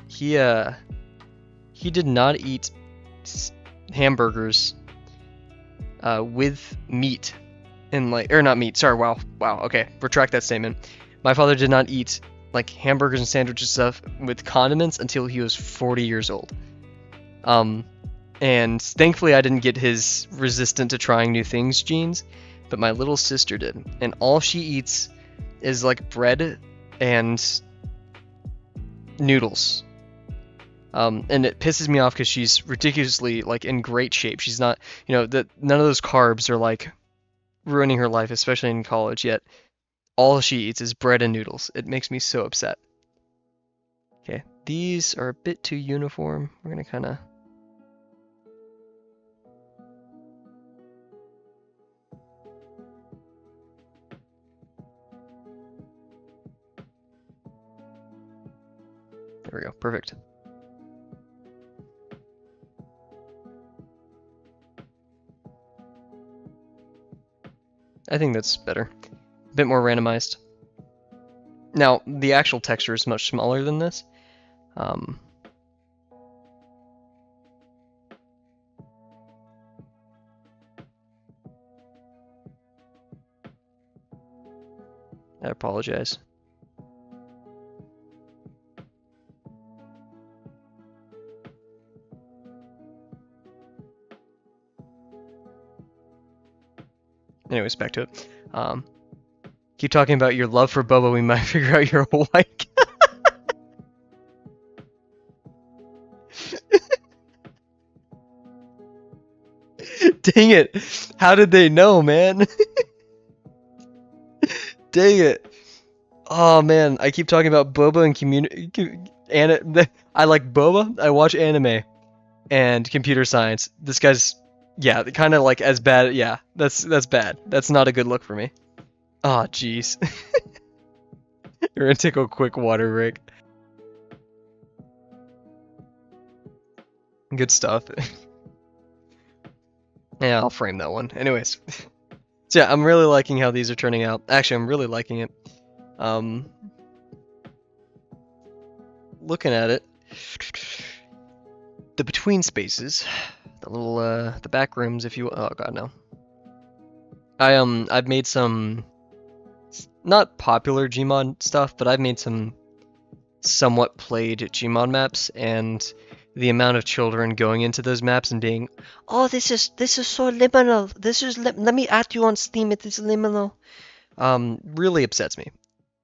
he did not eat hamburgers with meat. And like, or not meat, sorry, wow, okay, retract that statement. My father did not eat like hamburgers and sandwiches stuff with condiments until he was 40 years old. And thankfully I didn't get his resistant to trying new things genes, but my little sister did. And all she eats is like bread and noodles. And it pisses me off because she's ridiculously like in great shape. She's not, none of those carbs are like ruining her life, especially in college, yet all she eats is bread and noodles. It makes me so upset. Okay, these are a bit too uniform. We're gonna kind of... There we go, perfect. I think that's better. A bit more randomized. Now, the actual texture is much smaller than this. I apologize. Anyways, back to it. Keep talking about your love for boba, we might figure out you're a white guy. Dang it. How did they know, man? Dang it. Oh, man. I keep talking about boba and community. I like boba. I watch anime and computer science. This guy's, yeah, kind of like as bad. Yeah, that's bad. That's not a good look for me. Oh, jeez. You're gonna take a quick water break. Good stuff. Yeah, I'll frame that one. Anyways. So yeah, I'm really liking how these are turning out. Actually, I'm really liking it. Looking at it. The between spaces. The little, the back rooms, if you... Oh, God, no. I've made some... Not popular Gmod stuff, but I've made some somewhat played Gmod maps, and the amount of children going into those maps and being, oh, this is so liminal. This is let me add you on Steam. It is liminal. Really upsets me.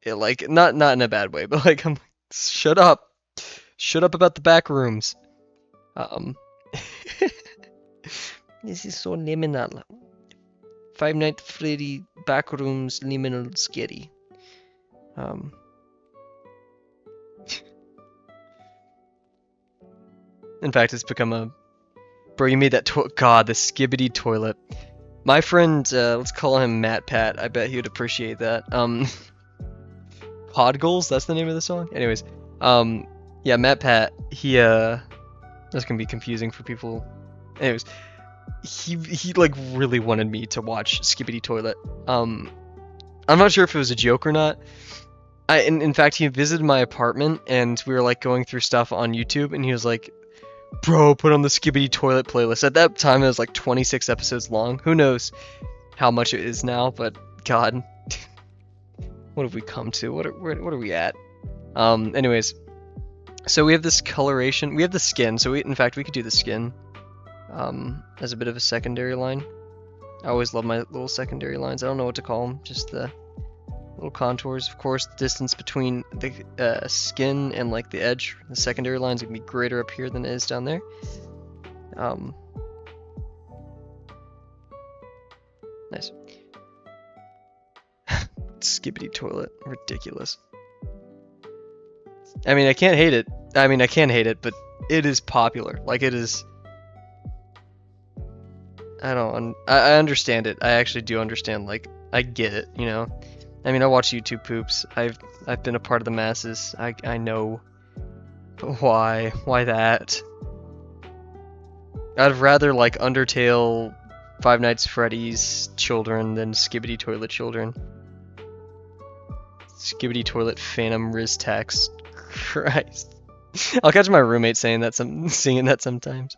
It, like not in a bad way, but like I'm shut up about the back rooms. This is so liminal. Five Nights at Freddy Backrooms Liminal Scary. In fact, it's become a... Bro, you made that God, the skibbity toilet. My friend, let's call him Matt Pat. I bet he would appreciate that. Pod Goals, that's the name of the song? Anyways, yeah, Matt Pat, he, that's gonna be confusing for people. Anyways, he like really wanted me to watch Skibbity Toilet. I'm not sure if it was a joke or not. In fact, he visited my apartment and we were like going through stuff on YouTube and he was like, bro, put on the Skibbity Toilet playlist. At that time, it was like 26 episodes long. Who knows how much it is now, but God, what have we come to? What are we at? Anyways, so we have this coloration. We have the skin. So in fact, we could do the skin as a bit of a secondary line. I always love my little secondary lines. I don't know what to call them. Just the little contours. Of course, the distance between the skin and like the edge, the secondary lines, can be greater up here than it is down there. Nice. Skibbity Toilet, ridiculous. I mean, I can't hate it. I mean, I can hate it, but it is popular. Like, it is. I understand it. I actually do understand. Like, I get it. You know. I mean, I watch YouTube poops. I've been a part of the masses. I know. But why? Why that? I'd rather like Undertale, Five Nights at Freddy's children than Skibbity Toilet children. Skibbity Toilet Phantom Riz Tax. Christ. I'll catch my roommate saying that singing that sometimes.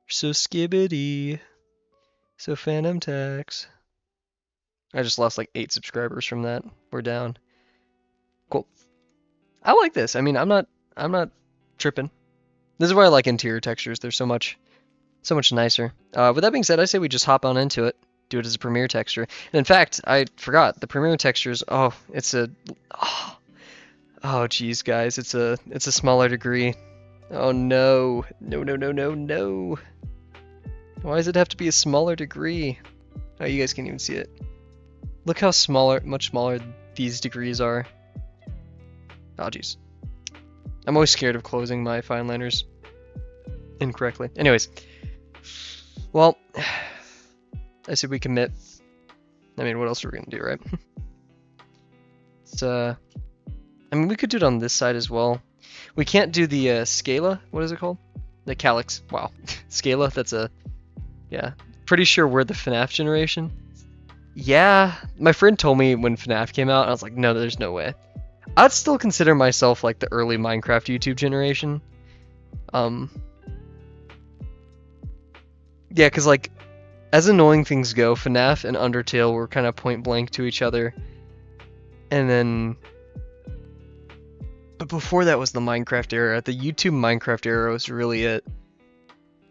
So skibbity. So Phantom Tax. I just lost like 8 subscribers from that. We're down. Cool. I like this. I mean, I'm not tripping. This is why I like interior textures. They're so much nicer. With that being said, I say we just hop on into it. Do it as a Premiere texture. And in fact, I forgot the Premiere textures. Oh, it's a oh geez, guys, it's a smaller degree. Oh no. No. Why does it have to be a smaller degree? Oh, you guys can't even see it. Look how much smaller these degrees are. Oh geez. I'm always scared of closing my fine liners incorrectly. Anyways. Well, I said we commit. I mean, what else are we gonna do, right? It's I mean, we could do it on this side as well. We can't do the scala. What is it called? The calyx. Wow, scala. That's a yeah. Pretty sure we're the FNAF generation. Yeah, my friend told me when FNAF came out, and I was like, no, there's no way. I'd still consider myself like the early Minecraft YouTube generation. Yeah, because like, as annoying things go, FNAF and Undertale were kind of point blank to each other. And then... But before that was the Minecraft era. The YouTube Minecraft era was really it.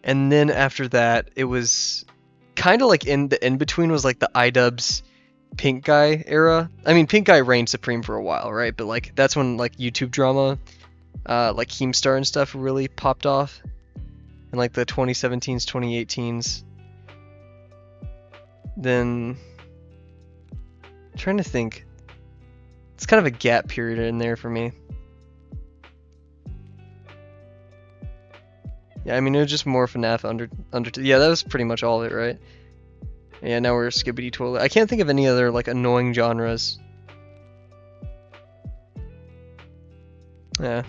And then after that, it was kind of like in between was like the iDubbbz Pink Guy era. I mean, Pink Guy reigned supreme for a while, right? But like, that's when like YouTube drama, like Keemstar and stuff really popped off. In like the 2017s, 2018s. Then, I'm trying to think. It's kind of a gap period in there for me. Yeah, I mean, it was just more FNAF Undertale. Yeah, that was pretty much all of it, right? Yeah, now we're Skibbity Toilet. I can't think of any other like annoying genres. Yeah,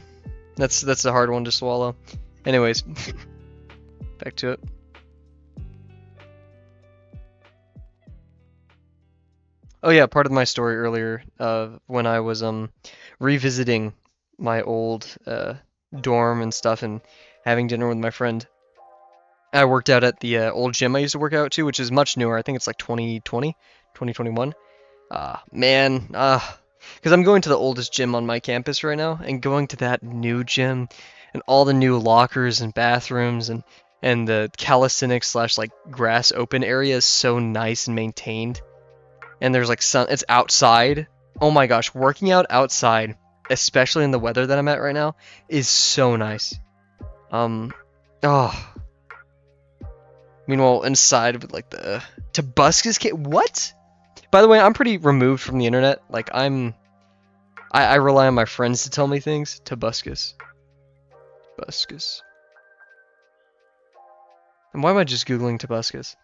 that's a hard one to swallow. Anyways. Back to it. Oh yeah, part of my story earlier, when I was revisiting my old dorm and stuff and having dinner with my friend. I worked out at the old gym I used to work out to, which is much newer. I think it's like 2020, 2021. Man, because I'm going to the oldest gym on my campus right now, and going to that new gym and all the new lockers and bathrooms and the calisthenics / like grass open area is so nice and maintained. And there's like sun, it's outside. Oh my gosh, working out outside, especially in the weather that I'm at right now, is so nice. Oh. Meanwhile, inside with like the Tobuscus what? By the way, I'm pretty removed from the internet. Like, I rely on my friends to tell me things. Tobuscus. Tobuscus. And why am I just Googling Tobuscus?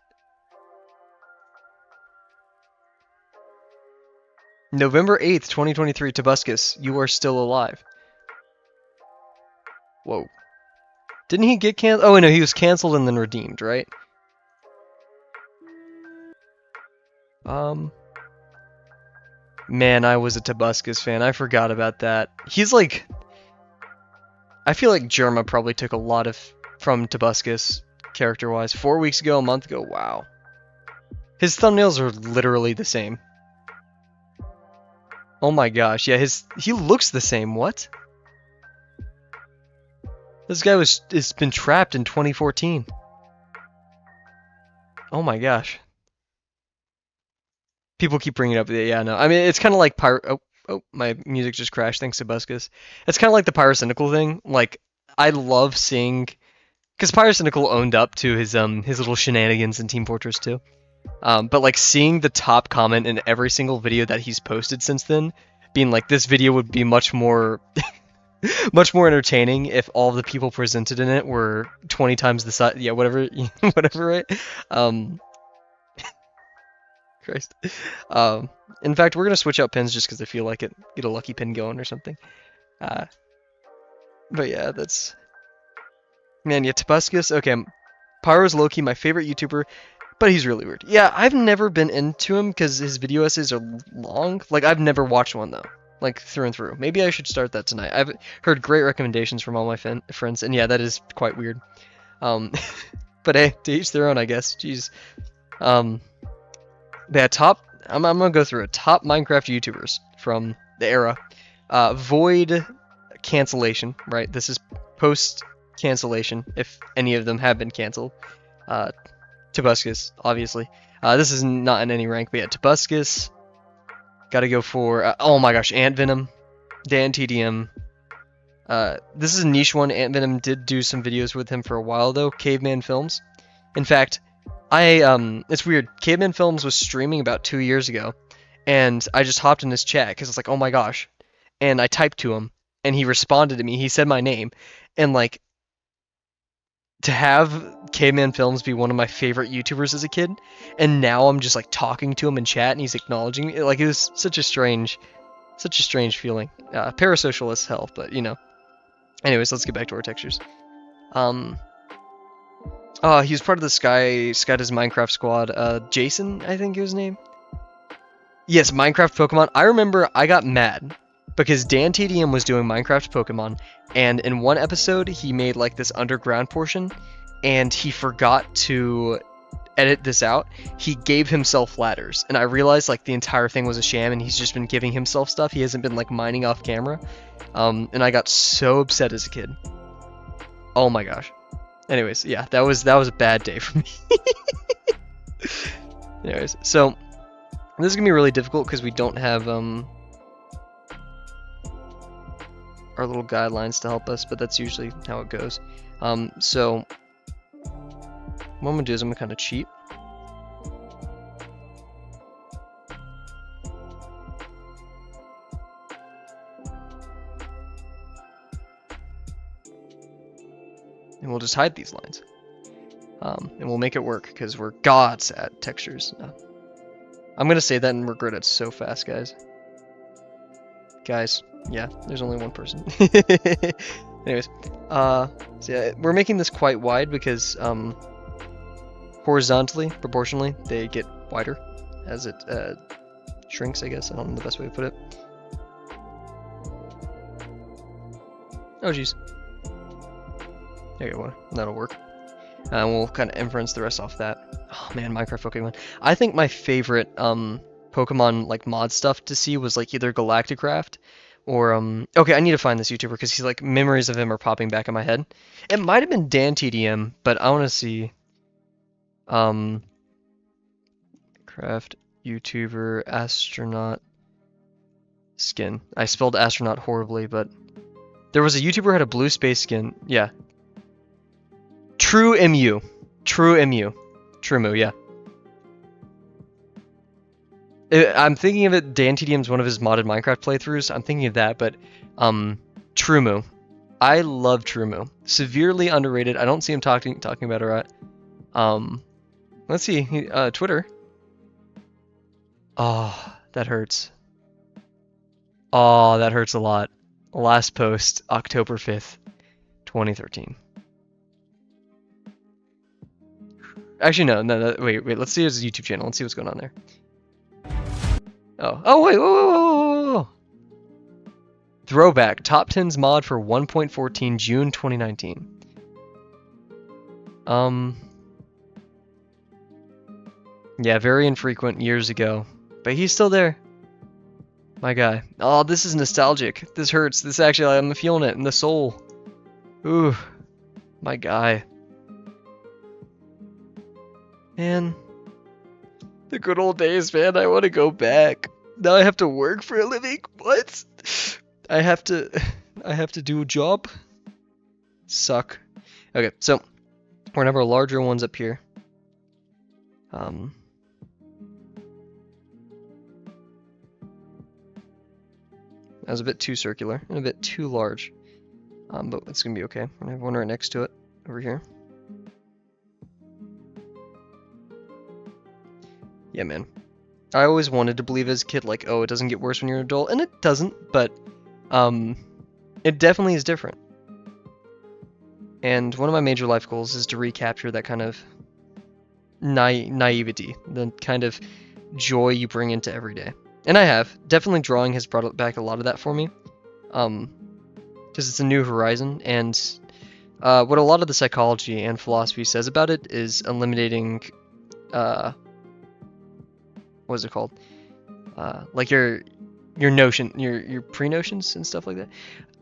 November 8th, 2023, Tobuscus, you are still alive. Whoa. Didn't he get canceled? Oh, no, he was canceled and then redeemed, right? Man, I was a Tobuscus fan. I forgot about that. He's like... I feel like Germa probably took a lot from Tobuscus, character-wise. 4 weeks ago, a month ago, wow. His thumbnails are literally the same. Oh my gosh, yeah, he looks the same, what? This guy has been trapped in 2014. Oh my gosh. People keep bringing it up. Yeah, no. I mean, it's kind of like Oh, my music just crashed. Thanks to Buscus. It's kind of like the Pyrocynical thing. Like, I love seeing, because Pyrocynical owned up to his little shenanigans in Team Fortress 2. But like seeing the top comment in every single video that he's posted since then, being like, this video would be much more, much more entertaining if all of the people presented in it were 20 times the size. Yeah, whatever, whatever, right? Christ. In fact, we're gonna switch out pins just because I feel like it. Get a lucky pin going or something. But yeah, that's... Man, yeah, Tobuscus, okay, Pyro's low-key my favorite YouTuber, but he's really weird. Yeah, I've never been into him because his video essays are long. Like, I've never watched one, though. Like, through and through. Maybe I should start that tonight. I've heard great recommendations from all my friends, and yeah, that is quite weird. But hey, to each their own, I guess. Jeez. Yeah, I'm gonna go through it. Top Minecraft YouTubers from the era. Void cancellation, right? This is post cancellation, if any of them have been canceled. Tobuscus, obviously. This is not in any rank, but yeah, Tobuscus. Gotta go for, oh my gosh, Ant Venom, Dan TDM. This is a niche one. Ant Venom did do some videos with him for a while, though. Caveman Films. In fact, it's weird. Caveman Films was streaming about 2 years ago, and I just hopped in his chat because it's like, oh my gosh, and I typed to him, and he responded to me. He said my name, and like, to have Caveman Films be one of my favorite YouTubers as a kid, and now I'm just like talking to him in chat, and he's acknowledging me. Like, it was such a strange feeling. Parasocial as hell, but you know. Anyways, let's get back to our textures. He was part of the Sky Does Minecraft squad. Jason, I think his name. Yes, Minecraft Pokemon. I remember I got mad because Dan TDM was doing Minecraft Pokemon, and in one episode he made like this underground portion, and he forgot to edit this out. He gave himself ladders, and I realized like the entire thing was a sham, and he's just been giving himself stuff. He hasn't been like mining off camera, and I got so upset as a kid. Oh my gosh. Anyways, yeah, that was a bad day for me. Anyways, so this is gonna be really difficult because we don't have our little guidelines to help us, but that's usually how it goes. So what I'm gonna do is I'm gonna kind of cheat. And we'll just hide these lines. And we'll make it work, because we're gods at textures. I'm going to say that and regret it so fast, guys. Guys, yeah, there's only one person. Anyways, so yeah, we're making this quite wide because horizontally, proportionally, they get wider as it shrinks, I guess. I don't know the best way to put it. Oh, jeez. Okay, well, that'll work. And we'll kind of inference the rest off that. Oh man, Minecraft Pokemon. I think my favorite Pokemon like mod stuff to see was like either Galacticraft or okay, I need to find this YouTuber because he's like memories of him are popping back in my head. It might have been Dan TDM, but I want to see craft YouTuber astronaut skin. I spelled astronaut horribly, but there was a YouTuber who had a blue space skin. Yeah. True MU. True MU. True Mu, yeah. I'm thinking of it. Dan TDM's one of his modded Minecraft playthroughs. I'm thinking of that, but Trumu. I love Trumu. Severely underrated. I don't see him talking about it. Right? Let's see. Twitter. Oh, that hurts. Oh, that hurts a lot. Last post, October 5th, 2013. Actually, no, wait, let's see his YouTube channel. Let's see what's going on there. Oh, wait, whoa. Throwback, top 10s mod for 1.14, June 2019. Yeah, very infrequent years ago, but he's still there. My guy. Oh, this is nostalgic. This hurts. This actually, I'm feeling it in the soul. Ooh, my guy. Man, the good old days, man. I want to go back. Now I have to work for a living. What? I have to do a job. Suck. Okay, so we're gonna have our larger ones up here. That was a bit too circular and a bit too large. But it's gonna be okay. We're gonna have one right next to it over here. Yeah, man. I always wanted to believe as a kid, like, oh, it doesn't get worse when you're an adult, and it doesn't, but it definitely is different. And one of my major life goals is to recapture that kind of naivety, the kind of joy you bring into every day. And I have. Definitely drawing has brought back a lot of that for me. Because it's a new horizon, and what a lot of the psychology and philosophy says about it is eliminating, what is it called? Like your notion, your pre-notions and stuff like that.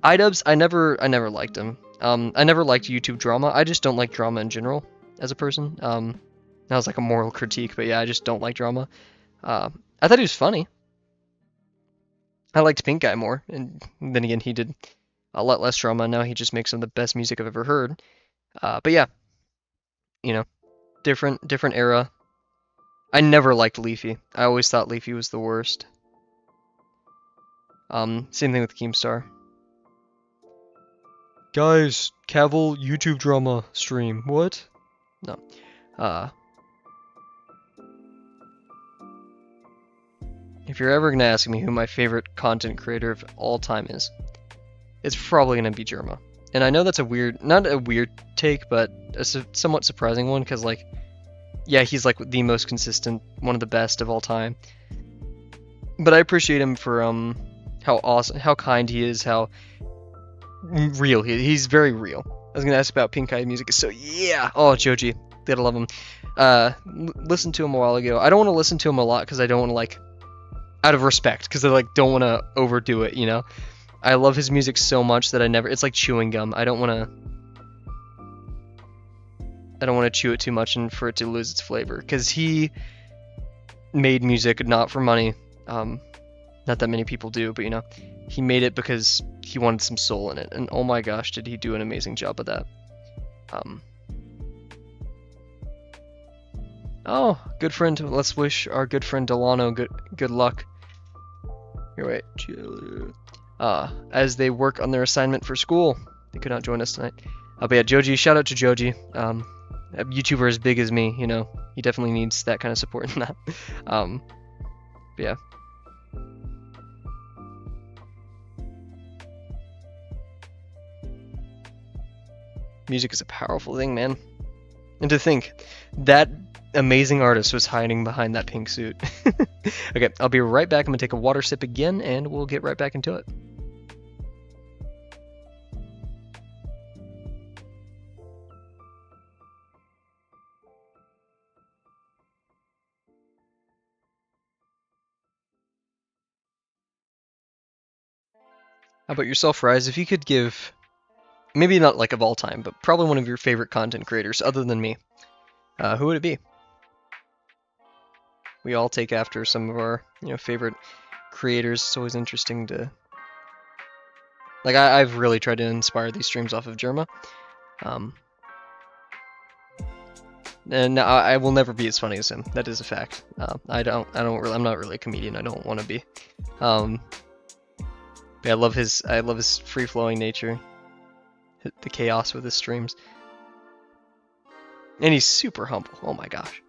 iDubbbz, I never liked them. I never liked YouTube drama. I just don't like drama in general as a person. That was like a moral critique, but yeah, I just don't like drama. I thought he was funny. I liked Pink Guy more, and then again, he did a lot less drama. Now he just makes some of the best music I've ever heard. But yeah, you know, different era. I never liked Leafy. I always thought Leafy was the worst. Same thing with Keemstar. Guys, Kavel YouTube drama stream. What? No. If you're ever gonna ask me who my favorite content creator of all time is, it's probably gonna be Jerma. And I know that's a weird, not a weird take, but a somewhat surprising one, because like, yeah, he's like the most consistent, one of the best of all time. But I appreciate him for how awesome, how kind he is, how real he's very real. I was gonna ask about Pink Eye music, so yeah. Oh, Joji, gotta love him. Listened to him a while ago. I don't want to listen to him a lot because I don't want to like, out of respect, because I like don't want to overdo it, you know. I love his music so much that I never. It's like chewing gum. I don't want to chew it too much and for it to lose its flavor. Because he made music not for money. Not that many people do, but you know, he made it because he wanted some soul in it. And oh my gosh, did he do an amazing job of that. Oh, good friend. Let's wish our good friend Delano good luck. Here, wait. As they work on their assignment for school. They could not join us tonight. But yeah, Joji, shout out to Joji. A YouTuber as big as me, you know, he definitely needs that kind of support in that. But yeah. Music is a powerful thing, man. And to think, that amazing artist was hiding behind that pink suit. Okay, I'll be right back. I'm gonna take a water sip again, and we'll get right back into it. How about yourself, Rise? If you could give, maybe not like of all time, but probably one of your favorite content creators other than me, who would it be? We all take after some of our, you know, favorite creators. It's always interesting to, like, I've really tried to inspire these streams off of Jerma. and I will never be as funny as him. That is a fact. I'm not really a comedian. I don't want to be. But I love his free-flowing nature, the chaos with his streams, and he's super humble. Oh my gosh.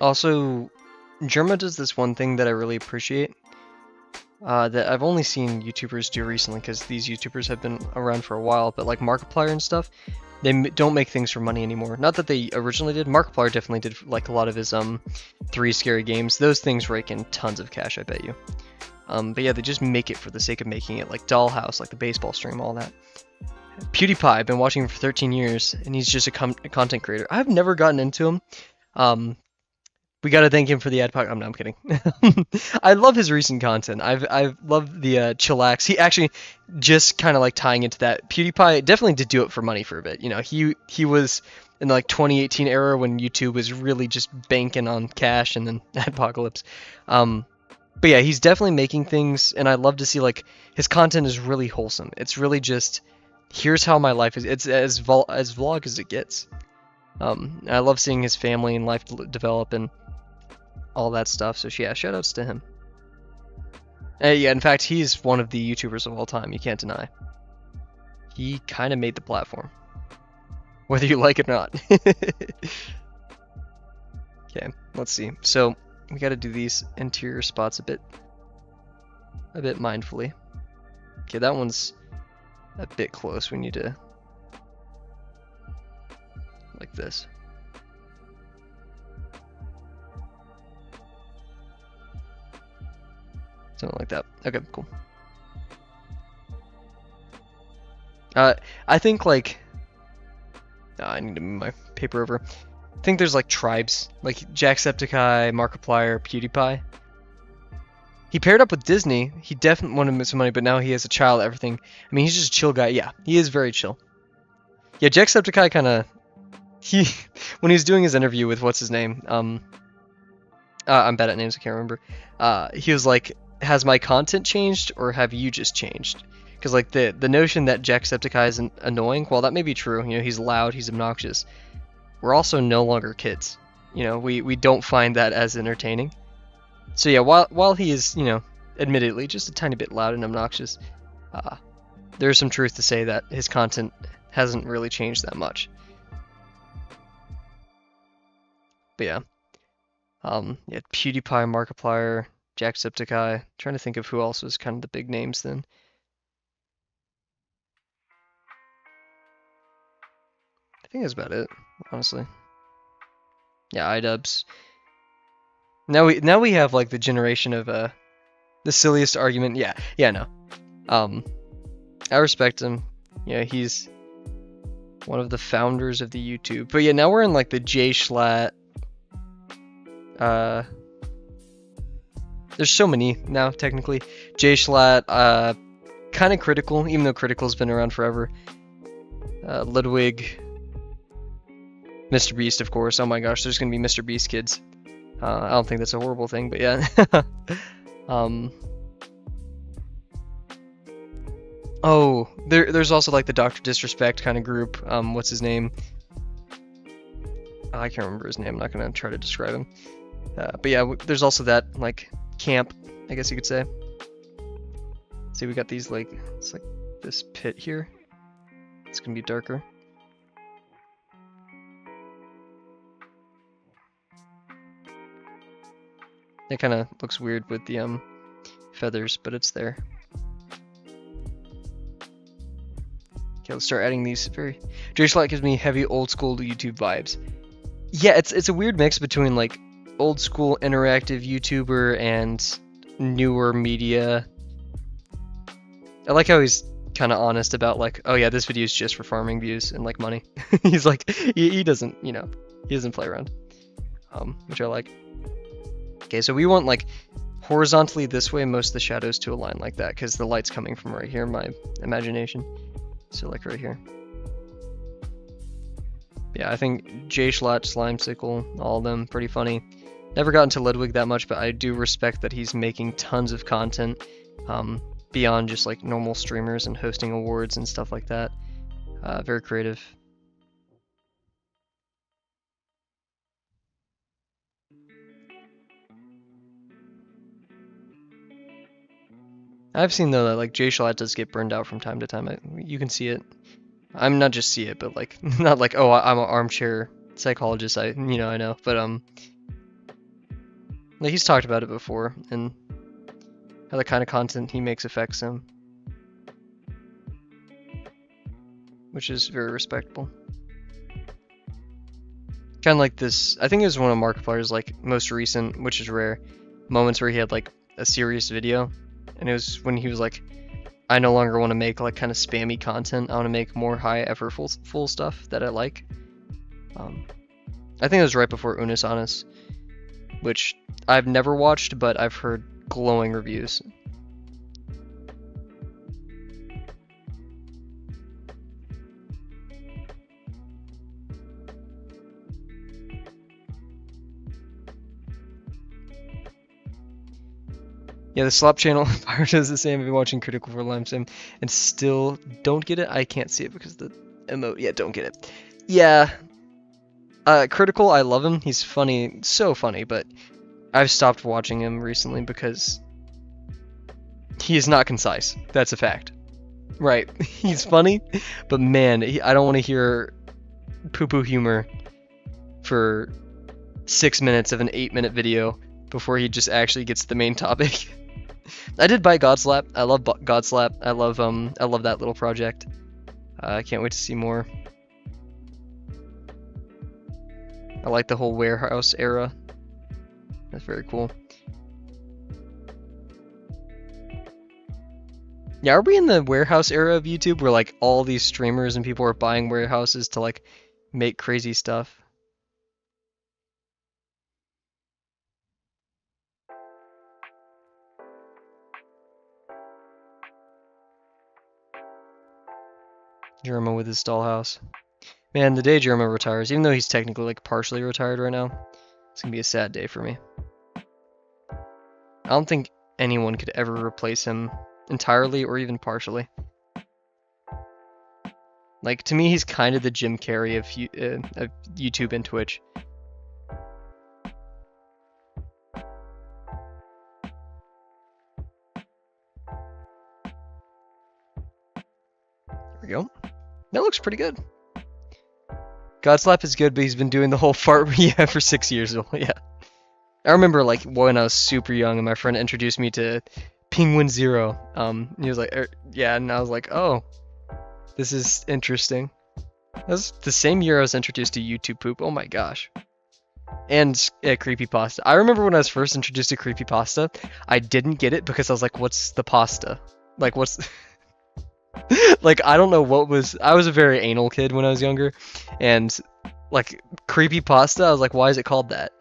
Also, Germa does this one thing that I really appreciate, that I've only seen YouTubers do recently, because these YouTubers have been around for a while, but like Markiplier and stuff, they don't make things for money anymore. Not that they originally did. Markiplier definitely did, like a lot of his 3 scary games. Those things rake in tons of cash, I bet you. But yeah, they just make it for the sake of making it, like Dollhouse, like the baseball stream, all that. PewDiePie, I've been watching him for 13 years, and he's just a content creator. I've never gotten into him. We gotta thank him for the ad pack. I'm kidding. I love his recent content. I've loved the chillax. He actually, just kind of like tying into that, PewDiePie definitely did do it for money for a bit. You know, he was in the like 2018 era when YouTube was really just banking on cash and then apocalypse. But yeah, he's definitely making things, and I love to see like his content is really wholesome. It's really just, here's how my life is. It's as vlog as it gets. I love seeing his family and life develop and all that stuff. So yeah, shoutouts to him. Yeah, in fact, he's one of the YouTubers of all time. You can't deny. He kind of made the platform, whether you like it or not. Okay, let's see. So we got to do these interior spots a bit mindfully. Okay, that one's a bit close. We need to like this. Something like that. Okay, cool. I think like I need to move my paper over. I think there's like tribes, like Jacksepticeye, Markiplier, PewDiePie. He paired up with Disney. He definitely wanted to make some money, but now he has a child, everything. I mean, he's just a chill guy. Yeah, he is very chill. Yeah, Jacksepticeye kind of, when he was doing his interview with what's his name, I'm bad at names, I can't remember. He was like, has my content changed or have you just changed? Because like the notion that Jacksepticeye is annoying, well, that may be true. You know, he's loud, he's obnoxious. We're also no longer kids. You know, we don't find that as entertaining. So yeah, while he is, you know, admittedly just a tiny bit loud and obnoxious, there's some truth to say that his content hasn't really changed that much. But yeah, yeah, PewDiePie, Markiplier, Jacksepticeye. Trying to think of who else was kind of the big names then. I think that's about it, honestly. Yeah, iDubbbz. Now we have like the generation of the silliest argument. Yeah, no. I respect him. Yeah, he's one of the founders of the YouTube. But yeah, now we're in like the J Schlatt. There's so many now, technically. J Schlatt, kind of Critical, even though Critical's been around forever. Ludwig, Mr. Beast, of course. Oh my gosh, there's gonna be Mr. Beast kids. I don't think that's a horrible thing, but yeah. Oh, there's also like the Dr. Disrespect kind of group. What's his name? I can't remember his name. I'm not gonna try to describe him. But yeah, there's also that like camp, I guess you could say. See, we got these like, it's like this pit here. It's gonna be darker. It kind of looks weird with the feathers, but it's there. Okay, let's start adding these. J Schlatt gives me heavy old school YouTube vibes. Yeah, it's a weird mix between like old school interactive YouTuber and newer media. I like how he's kind of honest about like, oh yeah, this video is just for farming views and like money. He's like, he doesn't, you know, he doesn't play around. which I like. Okay, so we want like horizontally this way most of the shadows to align like that because the light's coming from right here in my imagination. So like right here. Yeah, I think J Schlatt, Slimecicle, all of them pretty funny. Never got into Ludwig that much, but I do respect that he's making tons of content beyond just like normal streamers and hosting awards and stuff like that. Very creative. I've seen though that like J Schlatt does get burned out from time to time. You can see it. I'm not just see it, but like not like, oh, I'm an armchair psychologist. I know, but like he's talked about it before and how the kind of content he makes affects him, which is very respectable. Kind of like this. I think it was one of Markiplier's like most recent, which is rare, moments where he had like a serious video, and it was when he was like, I no longer want to make like kind of spammy content. I want to make more high effortful stuff that I like. I think it was right before Unus Annus, which I've never watched, but I've heard glowing reviews. Yeah, the Slop channel, Pyro does the same. I've been watching Critical for Limestone and still don't get it. I can't see it because the emote. Yeah, don't get it. Yeah. Critical, I love him. He's funny, so funny, but I've stopped watching him recently because he is not concise. That's a fact. Right. He's funny, but man, I don't want to hear poo-poo humor for 6 minutes of an 8-minute video before he just actually gets to the main topic. I did buy Godslap. I love Godslap. I love that little project. I can't wait to see more. I like the whole warehouse era. That's very cool. Yeah, are we in the warehouse era of YouTube where like all these streamers and people are buying warehouses to like make crazy stuff? Jerma with his dollhouse. Man, the day Jerma retires, even though he's technically like partially retired right now, it's gonna be a sad day for me. I don't think anyone could ever replace him entirely or even partially. Like, to me, he's kind of the Jim Carrey of YouTube and Twitch. There we go. That looks pretty good. Godslap is good, but he's been doing the whole fart for 6 years. Yeah. I remember like when I was super young and my friend introduced me to Penguin Zero. He was like, yeah, and I was like, oh, this is interesting. That was the same year I was introduced to YouTube poop. Oh my gosh. And creepypasta. I remember when I was first introduced to creepypasta, I didn't get it because I was like, what's the pasta? Like, what's... Like, I don't know what was... I was a very anal kid when I was younger. And, like, creepypasta, I was like, why is it called that?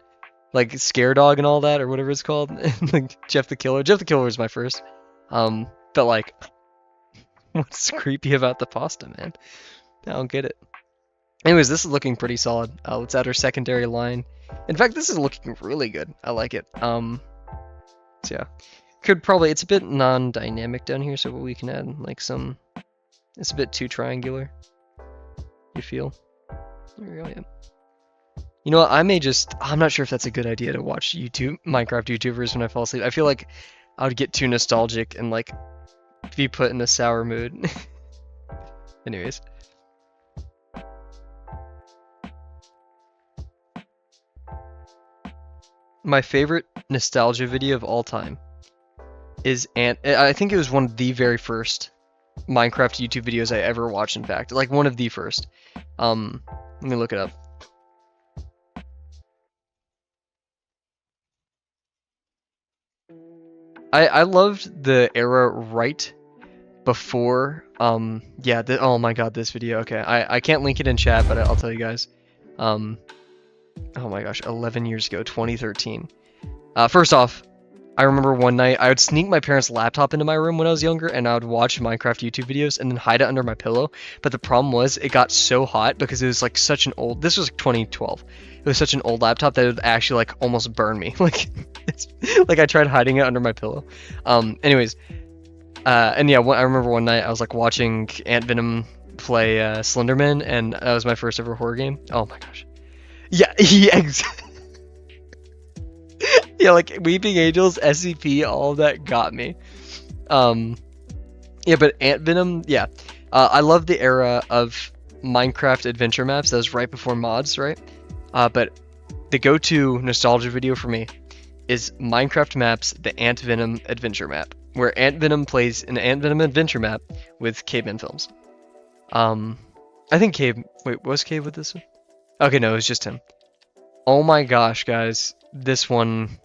Like, Scare Dog and all that, or whatever it's called. Like, Jeff the Killer. Jeff the Killer was my first. But, like, what's creepy about the pasta, man? I don't get it. Anyways, this is looking pretty solid. Let's add our secondary line. In fact, this is looking really good. I like it. So yeah. Could probably... It's a bit non-dynamic down here, so we can add, like, some... It's a bit too triangular. You feel? There we go, yeah. You know what, I may just... I'm not sure if that's a good idea to watch Minecraft YouTubers when I fall asleep. I feel like I would get too nostalgic and, like, be put in a sour mood. Anyways. My favorite nostalgia video of all time is... I think it was one of the very first Minecraft YouTube videos I ever watched, in fact. Like, one of the first. Let me look it up. I loved the era right before, yeah, oh my god, this video, okay, I can't link it in chat, but I'll tell you guys. oh my gosh, 11 years ago, 2013. First off, I remember one night I would sneak my parents' laptop into my room when I was younger, and I would watch Minecraft YouTube videos and then hide it under my pillow. But the problem was it got so hot because it was like such an old. This was like 2012. It was such an old laptop that it would actually like almost burn me. Like it's like I tried hiding it under my pillow. Anyways, and yeah, I remember one night I was like watching Ant Venom play Slenderman, and that was my first ever horror game. Oh my gosh. Yeah, yeah, like Weeping Angels, SCP, all of that got me. Yeah, but Ant Venom, yeah. I love the era of Minecraft adventure maps. That was right before mods, right? But the go-to nostalgia video for me is Minecraft maps, the Ant Venom adventure map, where Ant Venom plays an Ant Venom adventure map with Caveman Films. I think wait, was Cave with this one? Okay, no, it was just him. Oh my gosh, guys, this one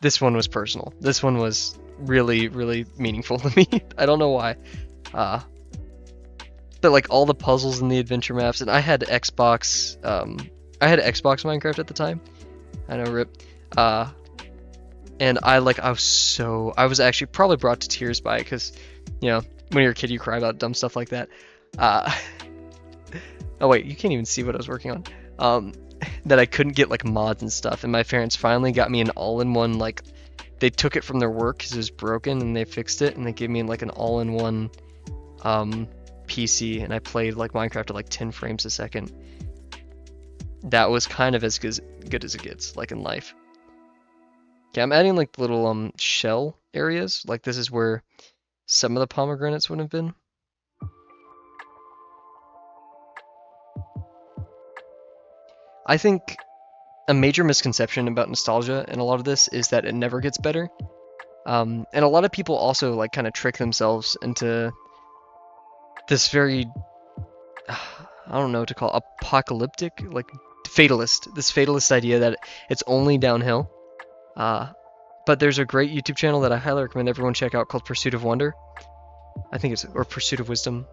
was personal. This one was really, really meaningful to me. I don't know why. But like all the puzzles in the adventure maps, and I had Xbox Xbox Minecraft at the time. I know, rip. And I was actually probably brought to tears by it, because, you know, when you're a kid you cry about dumb stuff like that. Oh wait, you can't even see what I was working on. That I couldn't get like mods and stuff, and my parents finally got me an all-in-one, like, they took it from their work because it was broken and they fixed it, and they gave me like an all-in-one PC, and I played like Minecraft at like 10 frames a second. That was kind of as good as it gets, like in life. Okay, I'm adding like little shell areas. Like this is where some of the pomegranates would have been. I think a major misconception about nostalgia and a lot of this is that it never gets better. And a lot of people also like kind of trick themselves into this very, I don't know what to call it, apocalyptic, like this fatalist idea that it's only downhill. But there's a great YouTube channel that I highly recommend everyone check out called Pursuit of Wonder. I think it's, or Pursuit of Wisdom.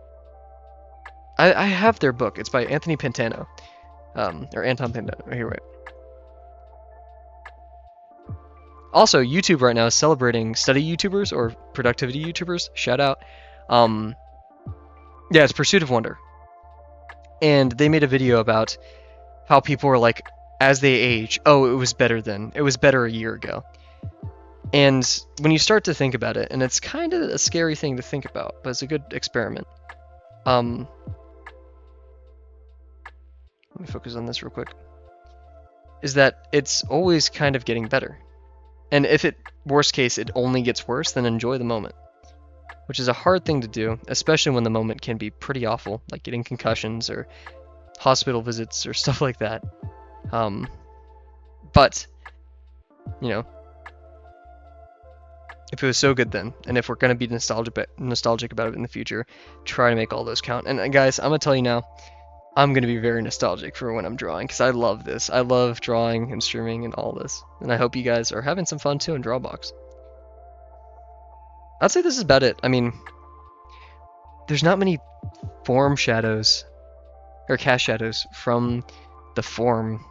I have their book. It's by Anthony Pantano. Or Anton Pantano. Here, wait. Also, YouTube right now is celebrating study YouTubers or productivity YouTubers. Shout out. Yeah, it's Pursuit of Wonder. And they made a video about how people are like, as they age, oh, it was better then. It was better a year ago. And when you start to think about it, and it's kind of a scary thing to think about, but it's a good experiment. Let me focus on this real quick. Is that it's always kind of getting better. And if worst case, it only gets worse, then enjoy the moment. Which is a hard thing to do, especially when the moment can be pretty awful, like getting concussions or hospital visits or stuff like that. But, you know, if it was so good then, and if we're going to be nostalgic about it in the future, try to make all those count. And guys, I'm going to tell you now, I'm going to be very nostalgic for when I'm drawing, because I love this. I love drawing and streaming and all this. And I hope you guys are having some fun too in Drawbox. I'd say this is about it. I mean, there's not many form shadows, or cast shadows from the form.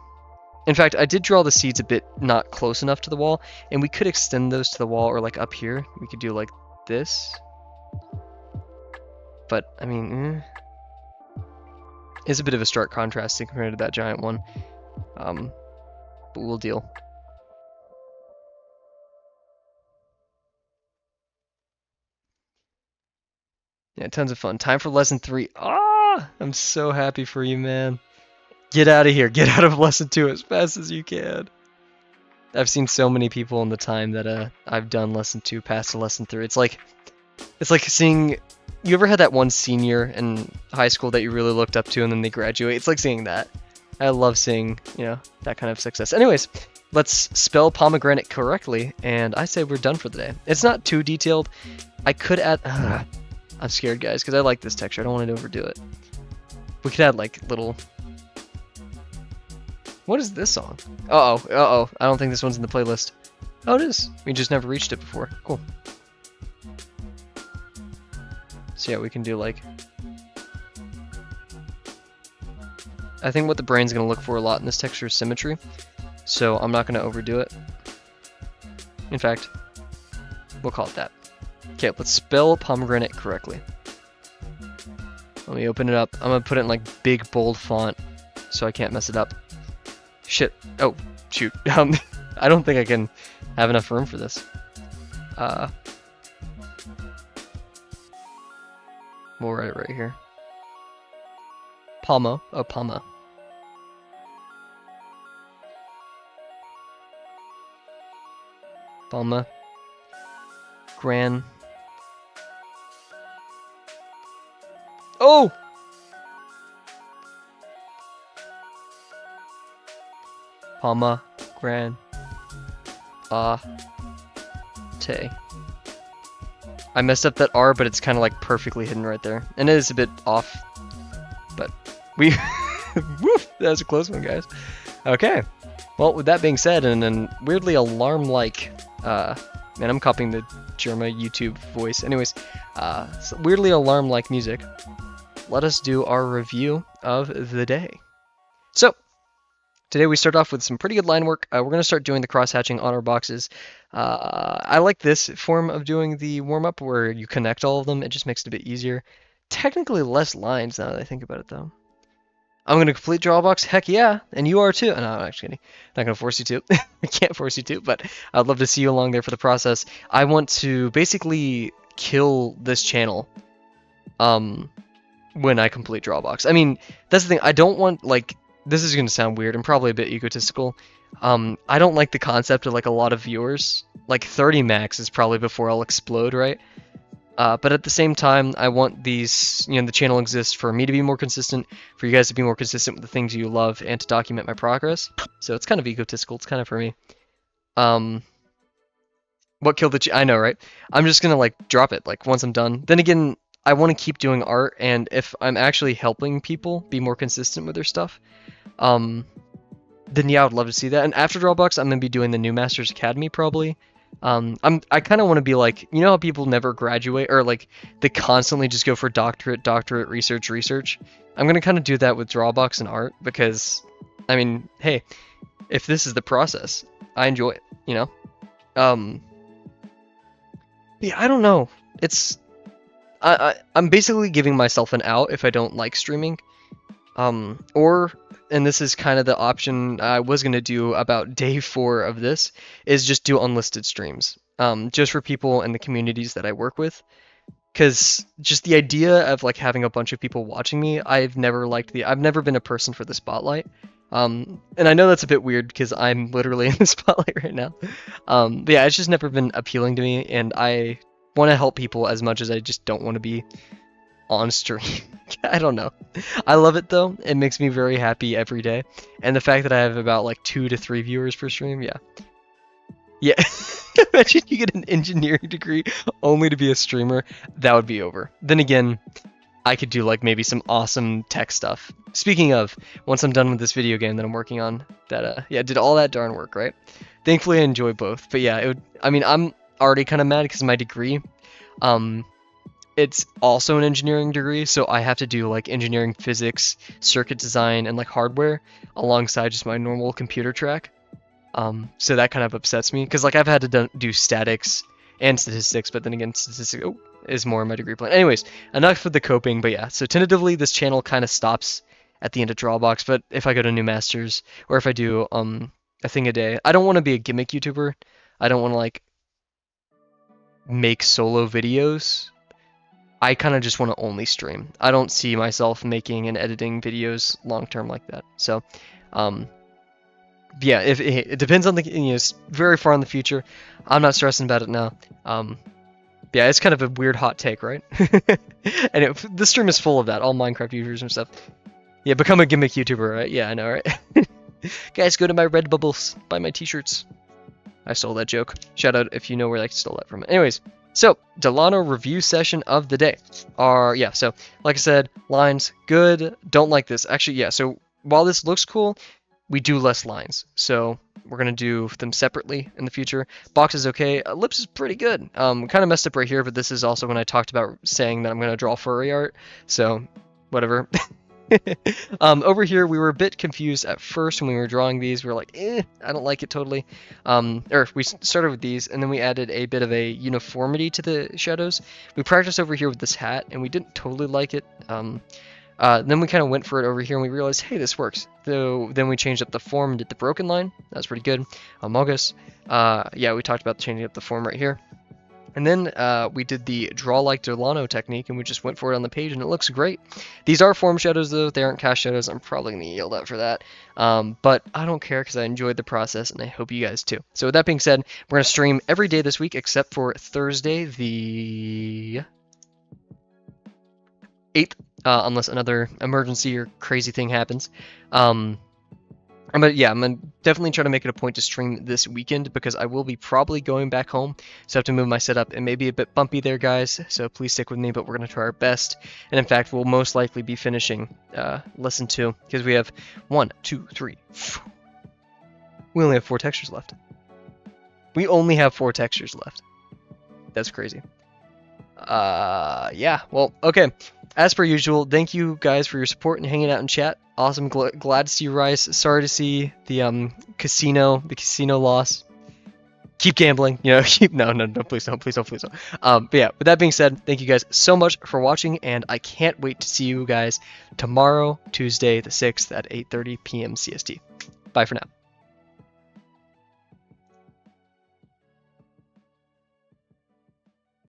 In fact, I did draw the seeds a bit not close enough to the wall, and we could extend those to the wall, or like up here. We could do like this. But, I mean, it's a bit of a stark contrast compared to that giant one. But we'll deal. Yeah, tons of fun. Time for lesson 3. Ah, I'm so happy for you, man. Get out of here. Get out of lesson 2 as fast as you can. I've seen so many people in the time that I've done lesson 2 past to lesson 3. It's like seeing. You ever had that one senior in high school that you really looked up to and then they graduate? It's like seeing that. I love seeing, you know, that kind of success. Anyways, let's spell pomegranate correctly, and I say we're done for the day. It's not too detailed. I could add. I'm scared, guys, because I like this texture. I don't want to overdo it. We could add like little. What is this song? Uh-oh. I don't think this one's in the playlist. Oh, it is. We just never reached it before. Cool. So yeah, we can do like I think what the brain's going to look for a lot in this texture is symmetry, so I'm not going to overdo it. In fact, we'll call it that. Okay, let's spell pomegranate correctly. Let me open it up. I'm going to put it in like big bold font so I can't mess it up. Shit. Oh, shoot. I don't think I can have enough room for this. We'll write it right here. Palma. Oh, Palma. Palma. Gran. Oh! Palma. Gran. Te. I messed up that R, but it's kind of like perfectly hidden right there. And it is a bit off. But we... Woof! That was a close one, guys. Okay. Well, with that being said, and then weirdly alarm-like... man, I'm copying the Germa YouTube voice. Anyways, so weirdly alarm-like music. Let us do our review of the day. So, today we start off with some pretty good line work. We're going to start doing the cross-hatching on our boxes. I like this form of doing the warm-up where you connect all of them. It just makes it a bit easier. Technically less lines now that I think about it, though. I'm going to complete draw box. Heck yeah. And you are too. No, I'm actually kidding. Not going to force you to. I can't force you to, but I'd love to see you along there for the process. I want to basically kill this channel when I complete draw box. I mean, that's the thing. I don't want, like... This is going to sound weird and probably a bit egotistical. I don't like the concept of like a lot of viewers. Like 30 max is probably before I'll explode, right? But at the same time, I want these, you know, the channel exists for me to be more consistent, for you guys to be more consistent with the things you love, and to document my progress. So it's kind of egotistical. It's kind of for me. What killed the I know, right? I'm just going to like drop it like once I'm done. Then again, I want to keep doing art, and if I'm actually helping people be more consistent with their stuff, then yeah, I would love to see that. And after Drawbox, I'm gonna be doing the New Masters Academy probably. I kind of want to be like, you know how people never graduate, or like they constantly just go for doctorate, research. I'm gonna kind of do that with Drawbox and art because, I mean, hey, if this is the process, I enjoy it, you know. Yeah, I don't know. It's I'm basically giving myself an out if I don't like streaming. And this is kind of the option I was going to do about day 4 of this, is just do unlisted streams. Just for people in the communities that I work with. Because just the idea of like having a bunch of people watching me, I've never been a person for the spotlight. And I know that's a bit weird because I'm literally in the spotlight right now. But yeah, it's just never been appealing to me, and I want to help people as much as I just don't want to be on stream. I don't know. I love it though. It makes me very happy every day. And the fact that I have about like 2 to 3 viewers per stream, yeah. Yeah. Imagine you get an engineering degree only to be a streamer. That would be over. Then again, I could do like maybe some awesome tech stuff. Speaking of, once I'm done with this video game that I'm working on, that yeah, did all that darn work, right? Thankfully I enjoy both. But yeah, it would, I mean, I'm already kind of mad because of my degree. It's also an engineering degree, so I have to do like engineering, physics, circuit design, and like hardware alongside just my normal computer track. So that kind of upsets me because like I've had to do statics and statistics, but then again, statistics is more in my degree plan. Anyways, enough with the coping, but yeah, so tentatively this channel kind of stops at the end of Drawbox, but if I go to New Masters, or if I do a thing a day, I don't want to be a gimmick YouTuber. I don't want to like make solo videos. I kind of just want to only stream. I don't see myself making and editing videos long term like that. So, yeah, if it depends on the, you know, it's very far in the future. I'm not stressing about it now. Yeah, it's kind of a weird hot take, right? And the stream is full of that, all Minecraft YouTubers and stuff. Yeah, become a gimmick YouTuber, right? Yeah, I know, right? Guys, go to my Redbubbles, buy my t-shirts. I stole that joke. Shout out if you know where I stole that from. Anyways. So, Delano review session of the day. Yeah, so, like I said, lines, good, don't like this. Actually, yeah, so, while this looks cool, we do less lines. So, we're going to do them separately in the future. Box is okay. Lips is pretty good. Kind of messed up right here, but this is also when I talked about saying that I'm going to draw furry art. So, whatever. Over here, we were a bit confused at first when we were drawing these. We were like, I don't like it totally. Or we started with these, and then we added a bit of a uniformity to the shadows. We practiced over here with this hat, and we didn't totally like it. Then we kind of went for it over here, and we realized, hey, this works. So then we changed up the form and did the broken line. That's pretty good. Amogus. Yeah, we talked about changing up the form right here. And then we did the draw like Delano technique, and we just went for it on the page, and it looks great. These are form shadows, though. They aren't cast shadows. I'm probably going to yield out for that. But I don't care because I enjoyed the process, and I hope you guys too. So with that being said, we're going to stream every day this week except for Thursday, the 8th, unless another emergency or crazy thing happens. But yeah, I'm going to definitely try to make it a point to stream this weekend because I will be probably going back home. So I have to move my setup. It may be a bit bumpy there, guys, so please stick with me, but we're going to try our best. And in fact, we'll most likely be finishing lesson 2 because we have 1, 2, 3, 4. We only have 4 textures left. We only have 4 textures left. That's crazy. Yeah, well, okay. As per usual, thank you guys for your support and hanging out in chat. Awesome, glad to see you rise. Sorry to see the casino loss. Keep gambling, you know. No, please don't. But yeah, with that being said, thank you guys so much for watching, and I can't wait to see you guys tomorrow, Tuesday the 6th at 8:30 p.m. CST. Bye for now.